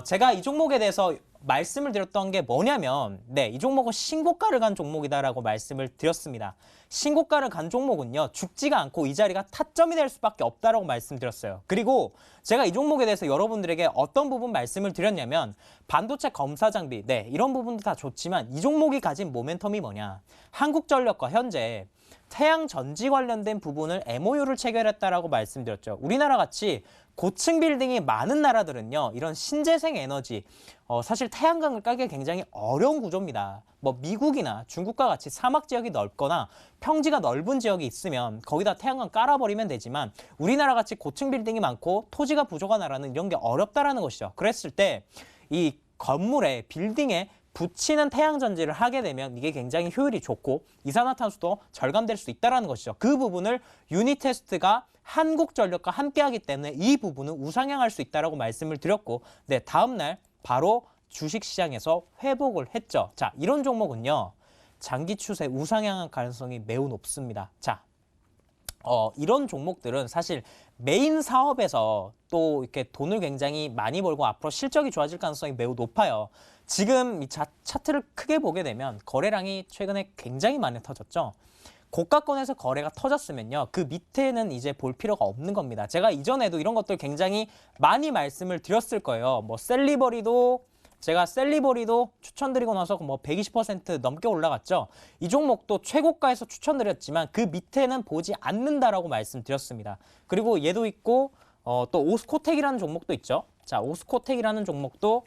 제가 이 종목에 대해서 말씀을 드렸던 게 뭐냐면 이 종목은 신고가를 간 종목이다라고 말씀을 드렸습니다. 신고가를 간 종목은요. 죽지가 않고 이 자리가 타점이 될 수밖에 없다라고 말씀드렸어요. 그리고 제가 이 종목에 대해서 여러분들에게 어떤 부분 말씀을 드렸냐면 반도체 검사 장비 이런 부분도 다 좋지만 이 종목이 가진 모멘텀이 뭐냐. 한국전력과 현재 태양 전지 관련된 부분을 MOU를 체결했다라고 말씀드렸죠. 우리나라 같이 고층 빌딩이 많은 나라들은요. 이런 신재생 에너지, 사실 태양광을 까기 굉장히 어려운 구조입니다. 뭐 미국이나 중국과 같이 사막 지역이 넓거나 평지가 넓은 지역이 있으면 거기다 태양광 깔아버리면 되지만 우리나라 같이 고층 빌딩이 많고 토지가 부족한 나라는 이런 게 어렵다라는 것이죠. 그랬을 때 이 건물에 빌딩에 붙이는 태양전지를 하게 되면 이게 굉장히 효율이 좋고 이산화탄소도 절감될 수 있다는 것이죠. 그 부분을 유닛 테스트가 한국전력과 함께하기 때문에 이 부분은 우상향할 수 있다고 말씀을 드렸고 다음날 바로 주식시장에서 회복을 했죠. 자, 이런 종목은요. 장기 추세 우상향할 가능성이 매우 높습니다. 자, 이런 종목들은 사실 메인 사업에서 또 이렇게 돈을 굉장히 많이 벌고 앞으로 실적이 좋아질 가능성이 매우 높아요. 지금 이 차트를 크게 보게 되면 거래량이 최근에 굉장히 많이 터졌죠. 고가권에서 거래가 터졌으면요. 그 밑에는 이제 볼 필요가 없는 겁니다. 제가 이전에도 이런 것들 굉장히 많이 말씀을 드렸을 거예요. 뭐 제가 셀리버리도 추천드리고 나서 뭐 120% 넘게 올라갔죠. 이 종목도 최고가에서 추천드렸지만 그 밑에는 보지 않는다라고 말씀드렸습니다. 그리고 얘도 있고 또 오스코텍이라는 종목도 있죠. 자, 오스코텍이라는 종목도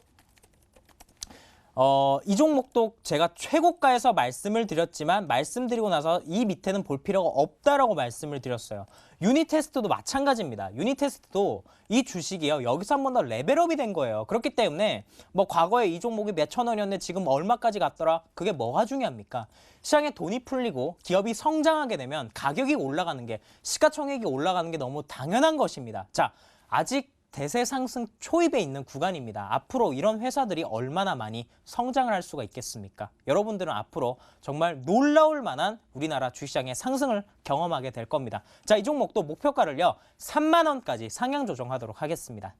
이 종목도 제가 최고가에서 말씀을 드렸지만 말씀드리고 나서 이 밑에는 볼 필요가 없다라고 말씀을 드렸어요. 유닛 테스트도 마찬가지입니다. 유닛 테스트도 이 주식이요. 여기서 한 번 더 레벨업이 된 거예요. 그렇기 때문에 뭐 과거에 이 종목이 몇천 원이었는데 지금 얼마까지 갔더라? 그게 뭐가 중요합니까? 시장에 돈이 풀리고 기업이 성장하게 되면 가격이 올라가는 게 시가총액이 올라가는 게 너무 당연한 것입니다. 자, 아직 대세 상승 초입에 있는 구간입니다. 앞으로 이런 회사들이 얼마나 많이 성장을 할 수가 있겠습니까? 여러분들은 앞으로 정말 놀라울 만한 우리나라 주식시장의 상승을 경험하게 될 겁니다. 자, 이 종목도 목표가를요. 3만 원까지 상향 조정하도록 하겠습니다.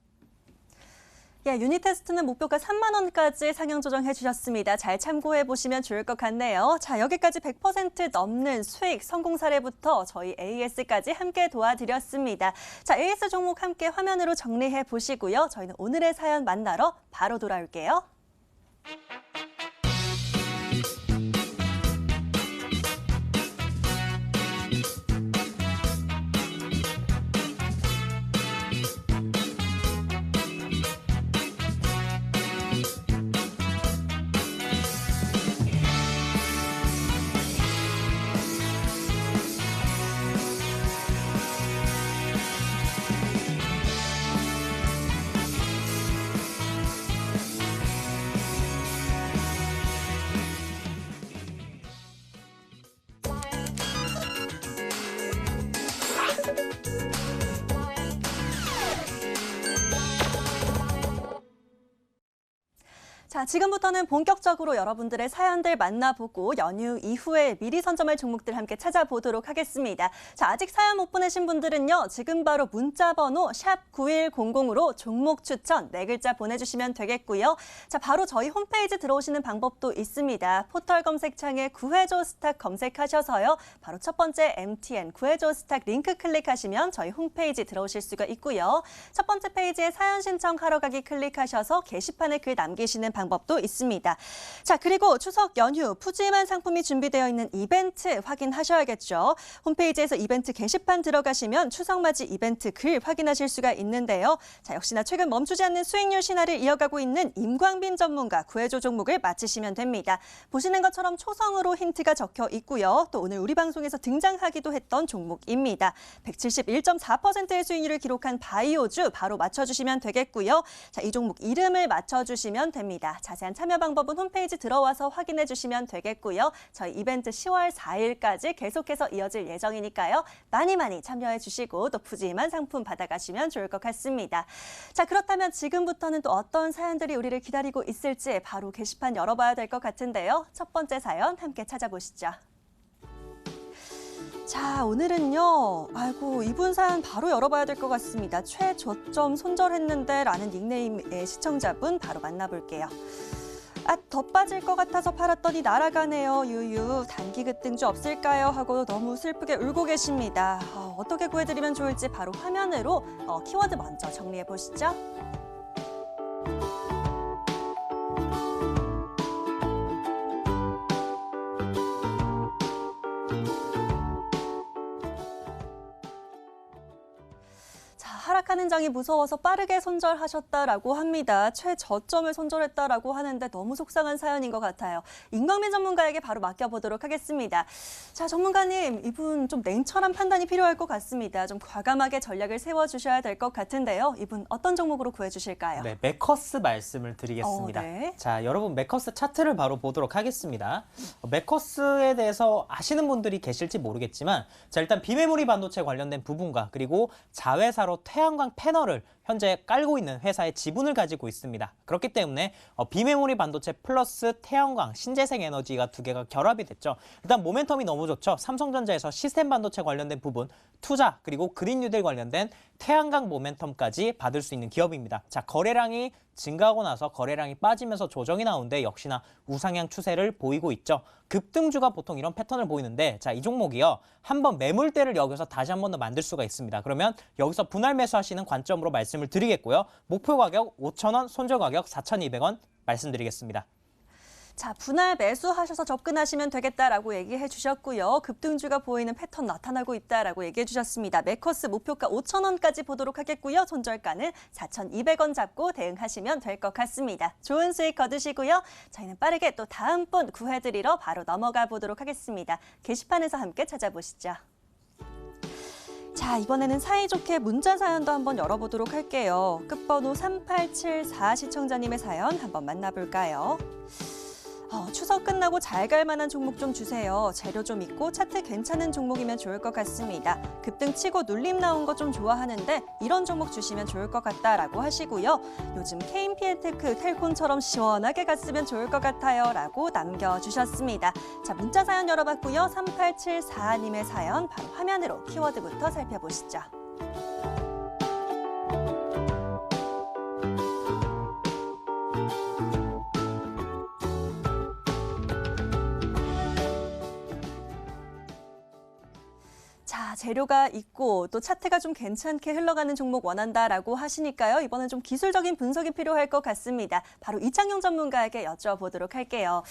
예, 유닛 테스트는 목표가 3만 원까지 상향 조정해 주셨습니다. 잘 참고해 보시면 좋을 것 같네요. 자, 여기까지 100% 넘는 수익 성공 사례부터 저희 AS까지 함께 도와드렸습니다. 자, AS 종목 함께 화면으로 정리해 보시고요. 저희는 오늘의 사연 만나러 바로 돌아올게요. 자, 지금부터는 본격적으로 여러분들의 사연들 만나보고 연휴 이후에 미리 선점할 종목들 함께 찾아보도록 하겠습니다. 자, 아직 사연 못 보내신 분들은요. 지금 바로 문자 번호 샵 9100으로 종목 추천 4글자 보내주시면 되겠고요. 자, 바로 저희 홈페이지 들어오시는 방법도 있습니다. 포털 검색창에 구해줘 스탁 검색하셔서요. 바로 첫 번째 MTN 구해줘 스탁 링크 클릭하시면 저희 홈페이지 들어오실 수가 있고요. 첫 번째 페이지에 사연 신청하러 가기 클릭하셔서 게시판에 글 남기시는 방법도 있습니다. 자, 그리고 추석 연휴 푸짐한 상품이 준비되어 있는 이벤트 확인하셔야겠죠. 홈페이지에서 이벤트 게시판 들어가시면 추석맞이 이벤트 글 확인하실 수가 있는데요. 자, 역시나 최근 멈추지 않는 수익률 신화를 이어가고 있는 임광빈 전문가 구해줘 종목을 맞히시면 됩니다. 보시는 것처럼 초성으로 힌트가 적혀 있고요. 또 오늘 우리 방송에서 등장하기도 했던 종목입니다. 171.4%의 수익률을 기록한 바이오주 바로 맞춰주시면 되겠고요. 자, 이 종목 이름을 맞춰주시면 됩니다. 자세한 참여 방법은 홈페이지 들어와서 확인해 주시면 되겠고요. 저희 이벤트 10월 4일까지 계속해서 이어질 예정이니까요. 많이 참여해 주시고 또 푸짐한 상품 받아가시면 좋을 것 같습니다. 자, 그렇다면 지금부터는 또 어떤 사연들이 우리를 기다리고 있을지 바로 게시판 열어봐야 될 것 같은데요. 첫 번째 사연 함께 찾아보시죠. 자, 오늘은요. 아이고, 이분 사연 바로 열어봐야 될 것 같습니다. 최저점 손절했는데 라는 닉네임의 시청자분 바로 만나볼게요. 아, 더 빠질 것 같아서 팔았더니 날아가네요. 유유. 단기 급등주 없을까요? 하고 너무 슬프게 울고 계십니다. 어떻게 구해드리면 좋을지 바로 화면으로 키워드 먼저 정리해 보시죠. 하락하는 장이 무서워서 빠르게 손절하셨다라고 합니다. 최저점을 손절했다라고 하는데 너무 속상한 사연인 것 같아요. 임광빈 전문가에게 바로 맡겨보도록 하겠습니다. 자, 전문가님, 이분 좀 냉철한 판단이 필요할 것 같습니다. 좀 과감하게 전략을 세워주셔야 될 것 같은데요. 이분 어떤 종목으로 구해주실까요? 네, 매커스 말씀을 드리겠습니다. 네. 자, 여러분 매커스 차트를 바로 보도록 하겠습니다. 매커스에 대해서 아시는 분들이 계실지 모르겠지만, 자, 일단 비메모리 반도체 관련된 부분과 그리고 자회사로 태양광 패널을 현재 깔고 있는 회사의 지분을 가지고 있습니다. 그렇기 때문에 비메모리 반도체 플러스 태양광, 신재생 에너지가 두 개가 결합이 됐죠. 일단 모멘텀이 너무 좋죠. 삼성전자에서 시스템 반도체 관련된 부분, 투자, 그리고 그린 뉴딜 관련된 태양광 모멘텀까지 받을 수 있는 기업입니다. 자, 거래량이 증가하고 나서 거래량이 빠지면서 조정이 나오는데 역시나 우상향 추세를 보이고 있죠. 급등주가 보통 이런 패턴을 보이는데, 자, 이 종목이요. 한번 매물대를 여기서 다시 한 번 더 만들 수가 있습니다. 그러면 여기서 분할 매수하시는 관점으로 말씀을 드리겠고요. 목표 가격 5,000원, 손절 가격 4,200원 말씀드리겠습니다. 자, 분할 매수하셔서 접근하시면 되겠다라고 얘기해 주셨고요. 급등주가 보이는 패턴 나타나고 있다라고 얘기해 주셨습니다. 매커스 목표가 5,000원까지 보도록 하겠고요. 손절가는 4,200원 잡고 대응하시면 될 것 같습니다. 좋은 수익 거두시고요. 저희는 빠르게 또 다음 분 구해드리러 바로 넘어가 보도록 하겠습니다. 게시판에서 함께 찾아보시죠. 자, 이번에는 사이좋게 문자 사연도 한번 열어보도록 할게요. 끝번호 3874 시청자님의 사연 한번 만나볼까요? 추석 끝나고 잘 갈 만한 종목 좀 주세요. 재료 좀 있고 차트 괜찮은 종목이면 좋을 것 같습니다. 급등 치고 눌림 나온 거 좀 좋아하는데 이런 종목 주시면 좋을 것 같다라고 하시고요. 요즘 KMP엔테크, 텔콘처럼 시원하게 갔으면 좋을 것 같아요. 라고 남겨주셨습니다. 자, 문자 사연 열어봤고요. 3874님의 사연 바로 화면으로 키워드부터 살펴보시죠. 자, 재료가 있고 또 차트가 좀 괜찮게 흘러가는 종목 원한다라고 하시니까요. 이번엔 좀 기술적인 분석이 필요할 것 같습니다. 바로 이창용 전문가에게 여쭤보도록 할게요.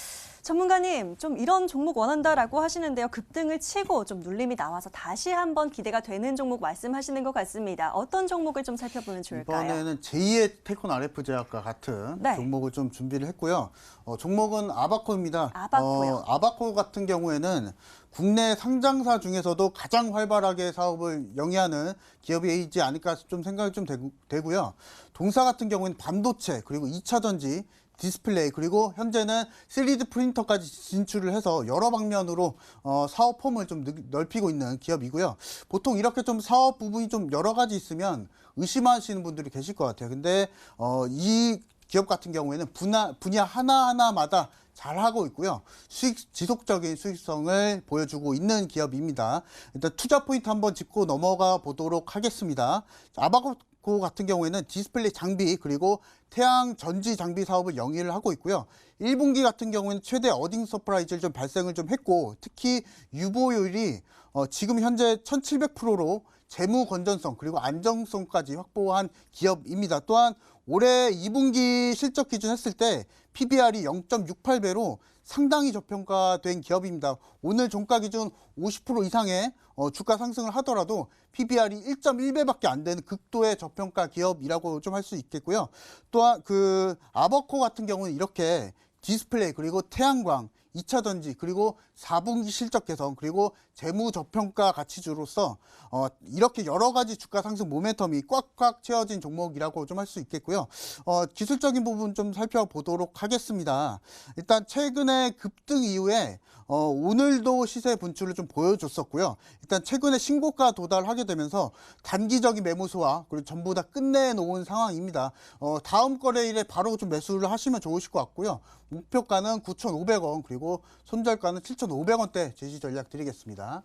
전문가님, 좀 이런 종목 원한다라고 하시는데요. 급등을 치고 좀 눌림이 나와서 다시 한번 기대가 되는 종목 말씀하시는 것 같습니다. 어떤 종목을 좀 살펴보면 좋을까요? 이번에는 제2의 텔콘 RF 제약과 같은 네. 종목을 좀 준비를 했고요. 종목은 아바코입니다. 아바코요. 아바코 같은 경우에는 국내 상장사 중에서도 가장 활발하게 사업을 영위하는 기업이지 않을까 좀 생각이 좀 되고요. 동사 같은 경우에는 반도체 그리고 2차 전지, 디스플레이 그리고 현재는 3D 프린터까지 진출을 해서 여러 방면으로 사업 폼을 좀 넓히고 있는 기업이고요. 보통 이렇게 좀 사업 부분이 좀 여러 가지 있으면 의심하시는 분들이 계실 것 같아요. 근데 이 기업 같은 경우에는 분야 하나하나마다 잘하고 있고요. 지속적인 수익성을 보여주고 있는 기업입니다. 일단 투자 포인트 한번 짚고 넘어가 보도록 하겠습니다. 아바코 같은 경우에는 디스플레이 장비 그리고 태양 전지 장비 사업을 영위를 하고 있고요. 1분기 같은 경우에는 최대 어딩 서프라이즈를 좀 발생을 좀 했고 특히 유보율이 지금 현재 1700%로 재무 건전성 그리고 안정성까지 확보한 기업입니다. 또한 올해 2분기 실적 기준 했을 때 PBR이 0.68배로 상당히 저평가된 기업입니다. 오늘 종가 기준 50% 이상의 주가 상승을 하더라도 PBR이 1.1배밖에 안 되는 극도의 저평가 기업이라고 좀 할 수 있겠고요. 또한 그 아버코 같은 경우는 이렇게 디스플레이 그리고 태양광 2차 전지 그리고 4분기 실적 개선 그리고 재무 저평가 가치주로서 이렇게 여러 가지 주가 상승 모멘텀이 꽉꽉 채워진 종목이라고 좀 할 수 있겠고요. 기술적인 부분 좀 살펴보도록 하겠습니다. 일단 최근에 급등 이후에 오늘도 시세 분출을 좀 보여줬었고요. 일단 최근에 신고가 도달하게 되면서 단기적인 매무수와 그리고 전부 다 끝내놓은 상황입니다. 다음 거래일에 바로 좀 매수를 하시면 좋으실 것 같고요. 목표가는 9,500원 그리고 손절가는 7,500원대 제시 전략 드리겠습니다.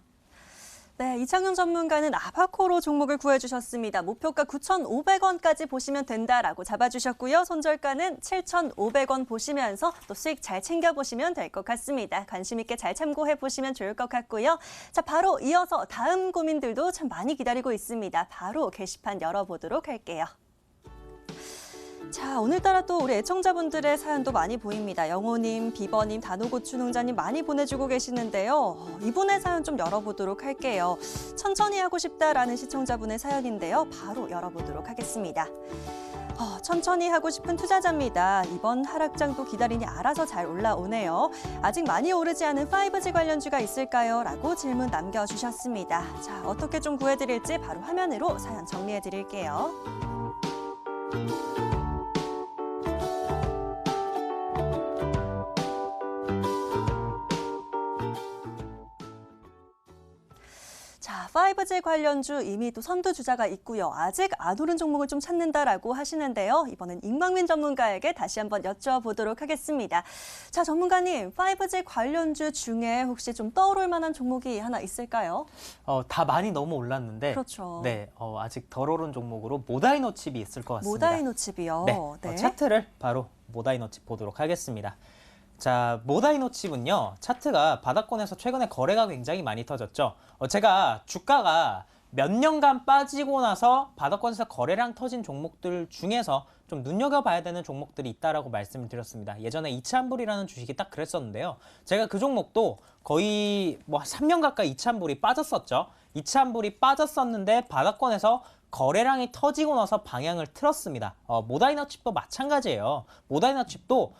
네, 이창용 전문가는 아바코로 종목을 구해주셨습니다. 목표가 9,500원까지 보시면 된다라고 잡아주셨고요. 손절가는 7,500원 보시면서 또 수익 잘 챙겨보시면 될 것 같습니다. 관심 있게 잘 참고해보시면 좋을 것 같고요. 자, 바로 이어서 다음 고민들도 참 많이 기다리고 있습니다. 바로 게시판 열어보도록 할게요. 자, 오늘따라 또 우리 애청자분들의 사연도 많이 보입니다. 영호님, 비버님, 단호고추농자님 많이 보내주고 계시는데요. 이분의 사연 좀 열어보도록 할게요. 천천히 하고 싶다라는 시청자분의 사연인데요. 바로 열어보도록 하겠습니다. 천천히 하고 싶은 투자자입니다. 이번 하락장도 기다리니 알아서 잘 올라오네요. 아직 많이 오르지 않은 5G 관련주가 있을까요? 라고 질문 남겨주셨습니다. 자, 어떻게 좀 구해드릴지 바로 화면으로 사연 정리해드릴게요. 자, 5G 관련주 이미 또 선두 주자가 있고요. 아직 안 오른 종목을 좀 찾는다라고 하시는데요. 이번엔 임광민 전문가에게 다시 한번 여쭤보도록 하겠습니다. 자, 전문가님, 5G 관련주 중에 혹시 좀 떠오를 만한 종목이 하나 있을까요? 다 많이 너무 올랐는데 그렇죠. 네, 아직 덜 오른 종목으로 모다이노 칩이 있을 것 같습니다. 모다이노 칩이요. 네, 차트를 바로 모다이노 칩 보도록 하겠습니다. 자, 모다이노 칩은요, 차트가 바닥권에서 최근에 거래가 굉장히 많이 터졌죠. 제가 주가가 몇 년간 빠지고 나서 바닥권에서 거래량 터진 종목들 중에서 좀 눈여겨봐야 되는 종목들이 있다라고 말씀을 드렸습니다. 예전에 이찬불이라는 주식이 딱 그랬었는데요. 제가 그 종목도 거의 뭐 3년 가까이 이찬불이 빠졌었죠. 이찬불이 빠졌었는데 바닥권에서 거래량이 터지고 나서 방향을 틀었습니다. 모다이노 칩도 마찬가지예요. 모다이노 칩도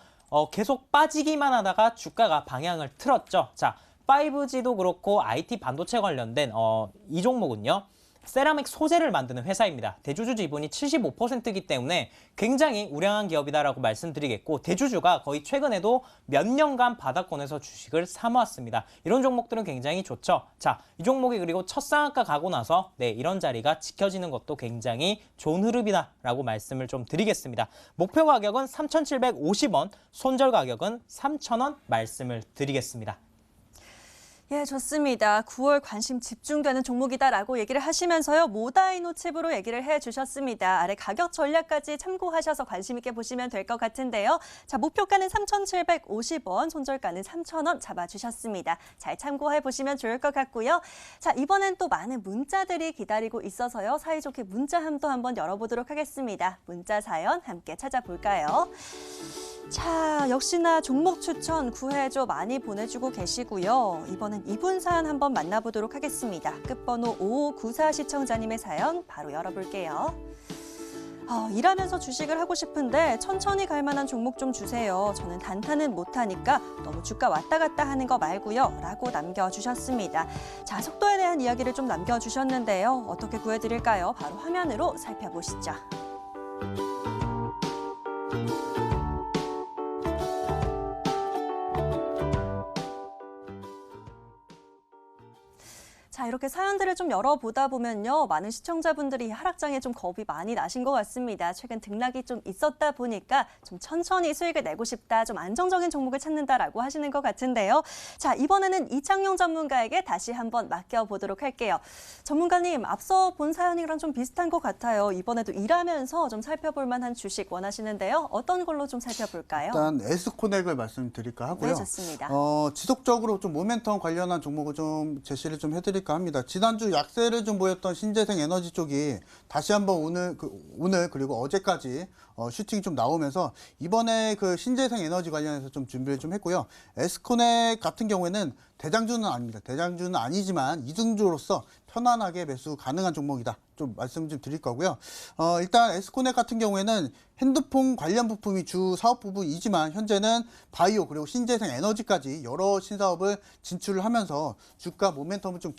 계속 빠지기만 하다가 주가가 방향을 틀었죠. 자, 5G도 그렇고 IT 반도체 관련된 이 종목은요. 세라믹 소재를 만드는 회사입니다. 대주주 지분이 75%이기 때문에 굉장히 우량한 기업이다라고 말씀드리겠고 대주주가 거의 최근에도 몇 년간 바닥권에서 주식을 사모았습니다. 이런 종목들은 굉장히 좋죠. 자, 이 종목이 그리고 첫 상한가 가고 나서 이런 자리가 지켜지는 것도 굉장히 좋은 흐름이다라고 말씀을 좀 드리겠습니다. 목표 가격은 3,750원, 손절 가격은 3,000원 말씀을 드리겠습니다. 예, 좋습니다. 9월 관심 집중되는 종목이다라고 얘기를 하시면서요. 모다이노 칩으로 얘기를 해주셨습니다. 아래 가격 전략까지 참고하셔서 관심 있게 보시면 될 것 같은데요. 자, 목표가는 3,750원, 손절가는 3,000원 잡아주셨습니다. 잘 참고해 보시면 좋을 것 같고요. 자, 이번엔 또 많은 문자들이 기다리고 있어서요. 사이좋게 문자함도 한번 열어보도록 하겠습니다. 문자 사연 함께 찾아볼까요? 자, 역시나 종목 추천 구해줘 많이 보내주고 계시고요. 이번엔 이분 사연 한번 만나보도록 하겠습니다. 끝번호 5594 시청자님의 사연 바로 열어볼게요. 일하면서 주식을 하고 싶은데 천천히 갈 만한 종목 좀 주세요. 저는 단타는 못하니까 너무 주가 왔다 갔다 하는 거 말고요. 라고 남겨주셨습니다. 자, 속도에 대한 이야기를 좀 남겨주셨는데요. 어떻게 구해드릴까요? 바로 화면으로 살펴보시죠. 자, 이렇게 사연들을 좀 열어보다 보면요. 많은 시청자분들이 하락장에 좀 겁이 많이 나신 것 같습니다. 최근 등락이 좀 있었다 보니까 좀 천천히 수익을 내고 싶다, 좀 안정적인 종목을 찾는다라고 하시는 것 같은데요. 자, 이번에는 이창용 전문가에게 다시 한번 맡겨보도록 할게요. 전문가님, 앞서 본 사연이랑 좀 비슷한 것 같아요. 이번에도 일하면서 좀 살펴볼 만한 주식 원하시는데요. 어떤 걸로 좀 살펴볼까요? 일단 에스코넥을 말씀드릴까 하고요. 네, 좋습니다. 지속적으로 좀 모멘텀 관련한 종목을 좀 제시를 좀 해드릴까 합니다. 지난주 약세를 좀 보였던 신재생 에너지 쪽이 다시 한번 오늘 그리고 어제까지 슈팅이 좀 나오면서 이번에 그 신재생 에너지 관련해서 좀 준비를 좀 했고요. 에스코넥 같은 경우에는 대장주는 아닙니다. 대장주는 아니지만 이등주로서 편안하게 매수 가능한 종목이다. 좀 말씀 좀 드릴 거고요. 일단 에스코넥 같은 경우에는 핸드폰 관련 부품이 주 사업 부분이지만 현재는 바이오 그리고 신재생 에너지까지 여러 신사업을 진출을 하면서 주가 모멘텀을 좀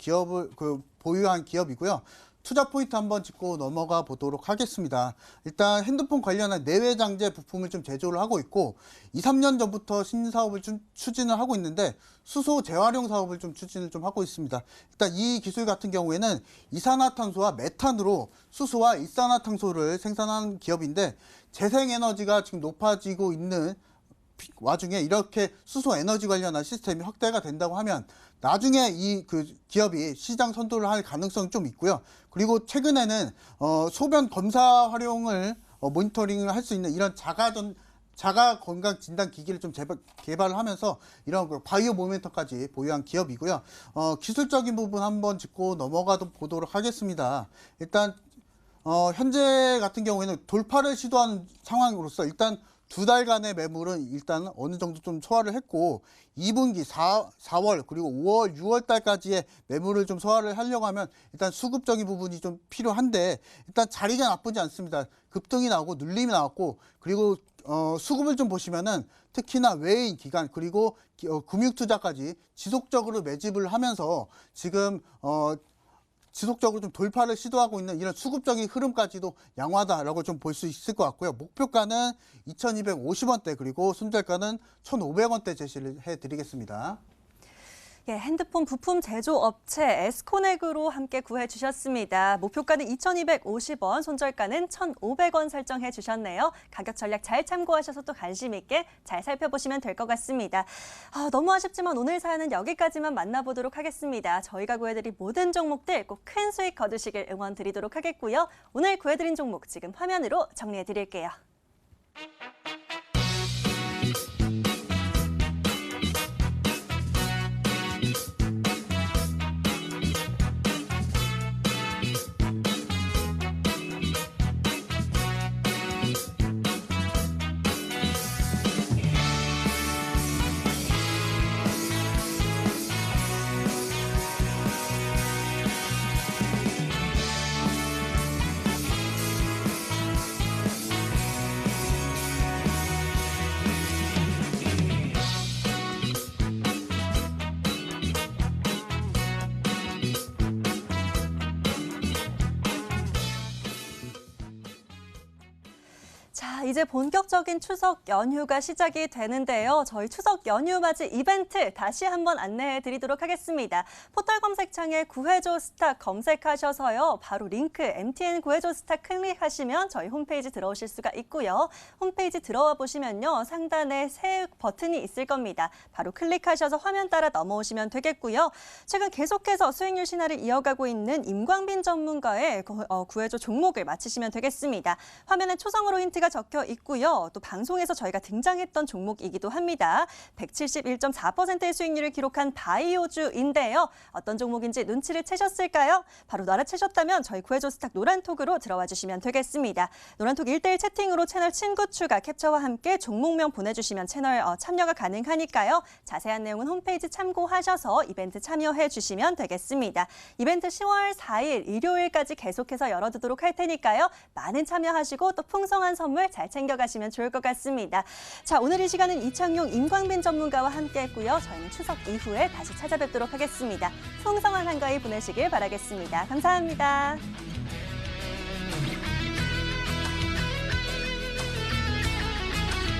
보유한 기업이고요. 투자 포인트 한번 짚고 넘어가 보도록 하겠습니다. 일단 핸드폰 관련한 내외장재 부품을 좀 제조를 하고 있고 2, 3년 전부터 신사업을 좀 추진을 하고 있는데 수소 재활용 사업을 좀 추진을 좀 하고 있습니다. 일단 이 기술 같은 경우에는 이산화탄소와 메탄으로 수소와 일산화탄소를 생산하는 기업인데 재생에너지가 지금 높아지고 있는 와중에 이렇게 수소 에너지 관련한 시스템이 확대가 된다고 하면 나중에 이 기업이 시장 선도를 할 가능성이 좀 있고요. 그리고 최근에는 소변 검사 활용을 모니터링을 할 수 있는 이런 자가 건강 진단 기기를 좀 개발을 하면서 이런 바이오 모멘텀까지 보유한 기업이고요. 기술적인 부분 한번 짚고 넘어가 보도록 하겠습니다. 일단 현재 같은 경우에는 돌파를 시도하는 상황으로서 일단 2달간의 매물은 일단 어느 정도 좀 소화를 했고 2분기 4월 그리고 5월 6월 달까지의 매물을 좀 소화를 하려고 하면 일단 수급적인 부분이 좀 필요한데 일단 자리가 나쁘지 않습니다. 급등이 나오고 눌림이 나왔고 그리고 수급을 좀 보시면은 특히나 외인 기관 그리고 금융투자까지 지속적으로 매집을 하면서 지금 지속적으로 좀 돌파를 시도하고 있는 이런 수급적인 흐름까지도 양호하다라고 좀 볼 수 있을 것 같고요. 목표가는 2,250원대 그리고 손절가는 1,500원대 제시를 해드리겠습니다. 예, 핸드폰 부품 제조업체 에스코넥으로 함께 구해주셨습니다. 목표가는 2,250원, 손절가는 1,500원 설정해 주셨네요. 가격 전략 잘 참고하셔서 또 관심 있게 잘 살펴보시면 될 것 같습니다. 너무 아쉽지만 오늘 사연은 여기까지만 만나보도록 하겠습니다. 저희가 구해드린 모든 종목들 꼭 큰 수익 거두시길 응원 드리도록 하겠고요. 오늘 구해드린 종목 지금 화면으로 정리해 드릴게요. 이제 본격적인 추석 연휴가 시작이 되는데요. 저희 추석 연휴 맞이 이벤트 다시 한번 안내해 드리도록 하겠습니다. 포털 검색창에 구해줘 스탁 검색하셔서요. 바로 링크 MTN 구해줘 스탁 클릭하시면 저희 홈페이지 들어오실 수가 있고요. 홈페이지 들어와 보시면요. 상단에 새 버튼이 있을 겁니다. 바로 클릭하셔서 화면 따라 넘어오시면 되겠고요. 최근 계속해서 수익률 신화를 이어가고 있는 임광빈 전문가의 구해줘 종목을 맞히시면 되겠습니다. 화면에 초성으로 힌트가 적혀 있고요. 또 방송에서 저희가 등장했던 종목이기도 합니다. 171.4%의 수익률을 기록한 바이오주인데요. 어떤 종목인지 눈치를 채셨을까요? 바로 알아채셨다면 저희 구해줘 스탁 노란톡으로 들어와 주시면 되겠습니다. 노란톡 1대1 채팅으로 채널 친구 추가 캡처와 함께 종목명 보내주시면 채널 참여가 가능하니까요. 자세한 내용은 홈페이지 참고하셔서 이벤트 참여해 주시면 되겠습니다. 이벤트 10월 4일 일요일까지 계속해서 열어두도록 할 테니까요. 많은 참여하시고 또 풍성한 선물 잘 챙겨가시면 좋을 것 같습니다. 자, 오늘 이 시간은 이창용, 임광빈 전문가와 함께했고요. 저희는 추석 이후에 다시 찾아뵙도록 하겠습니다. 풍성한 한가위 보내시길 바라겠습니다. 감사합니다.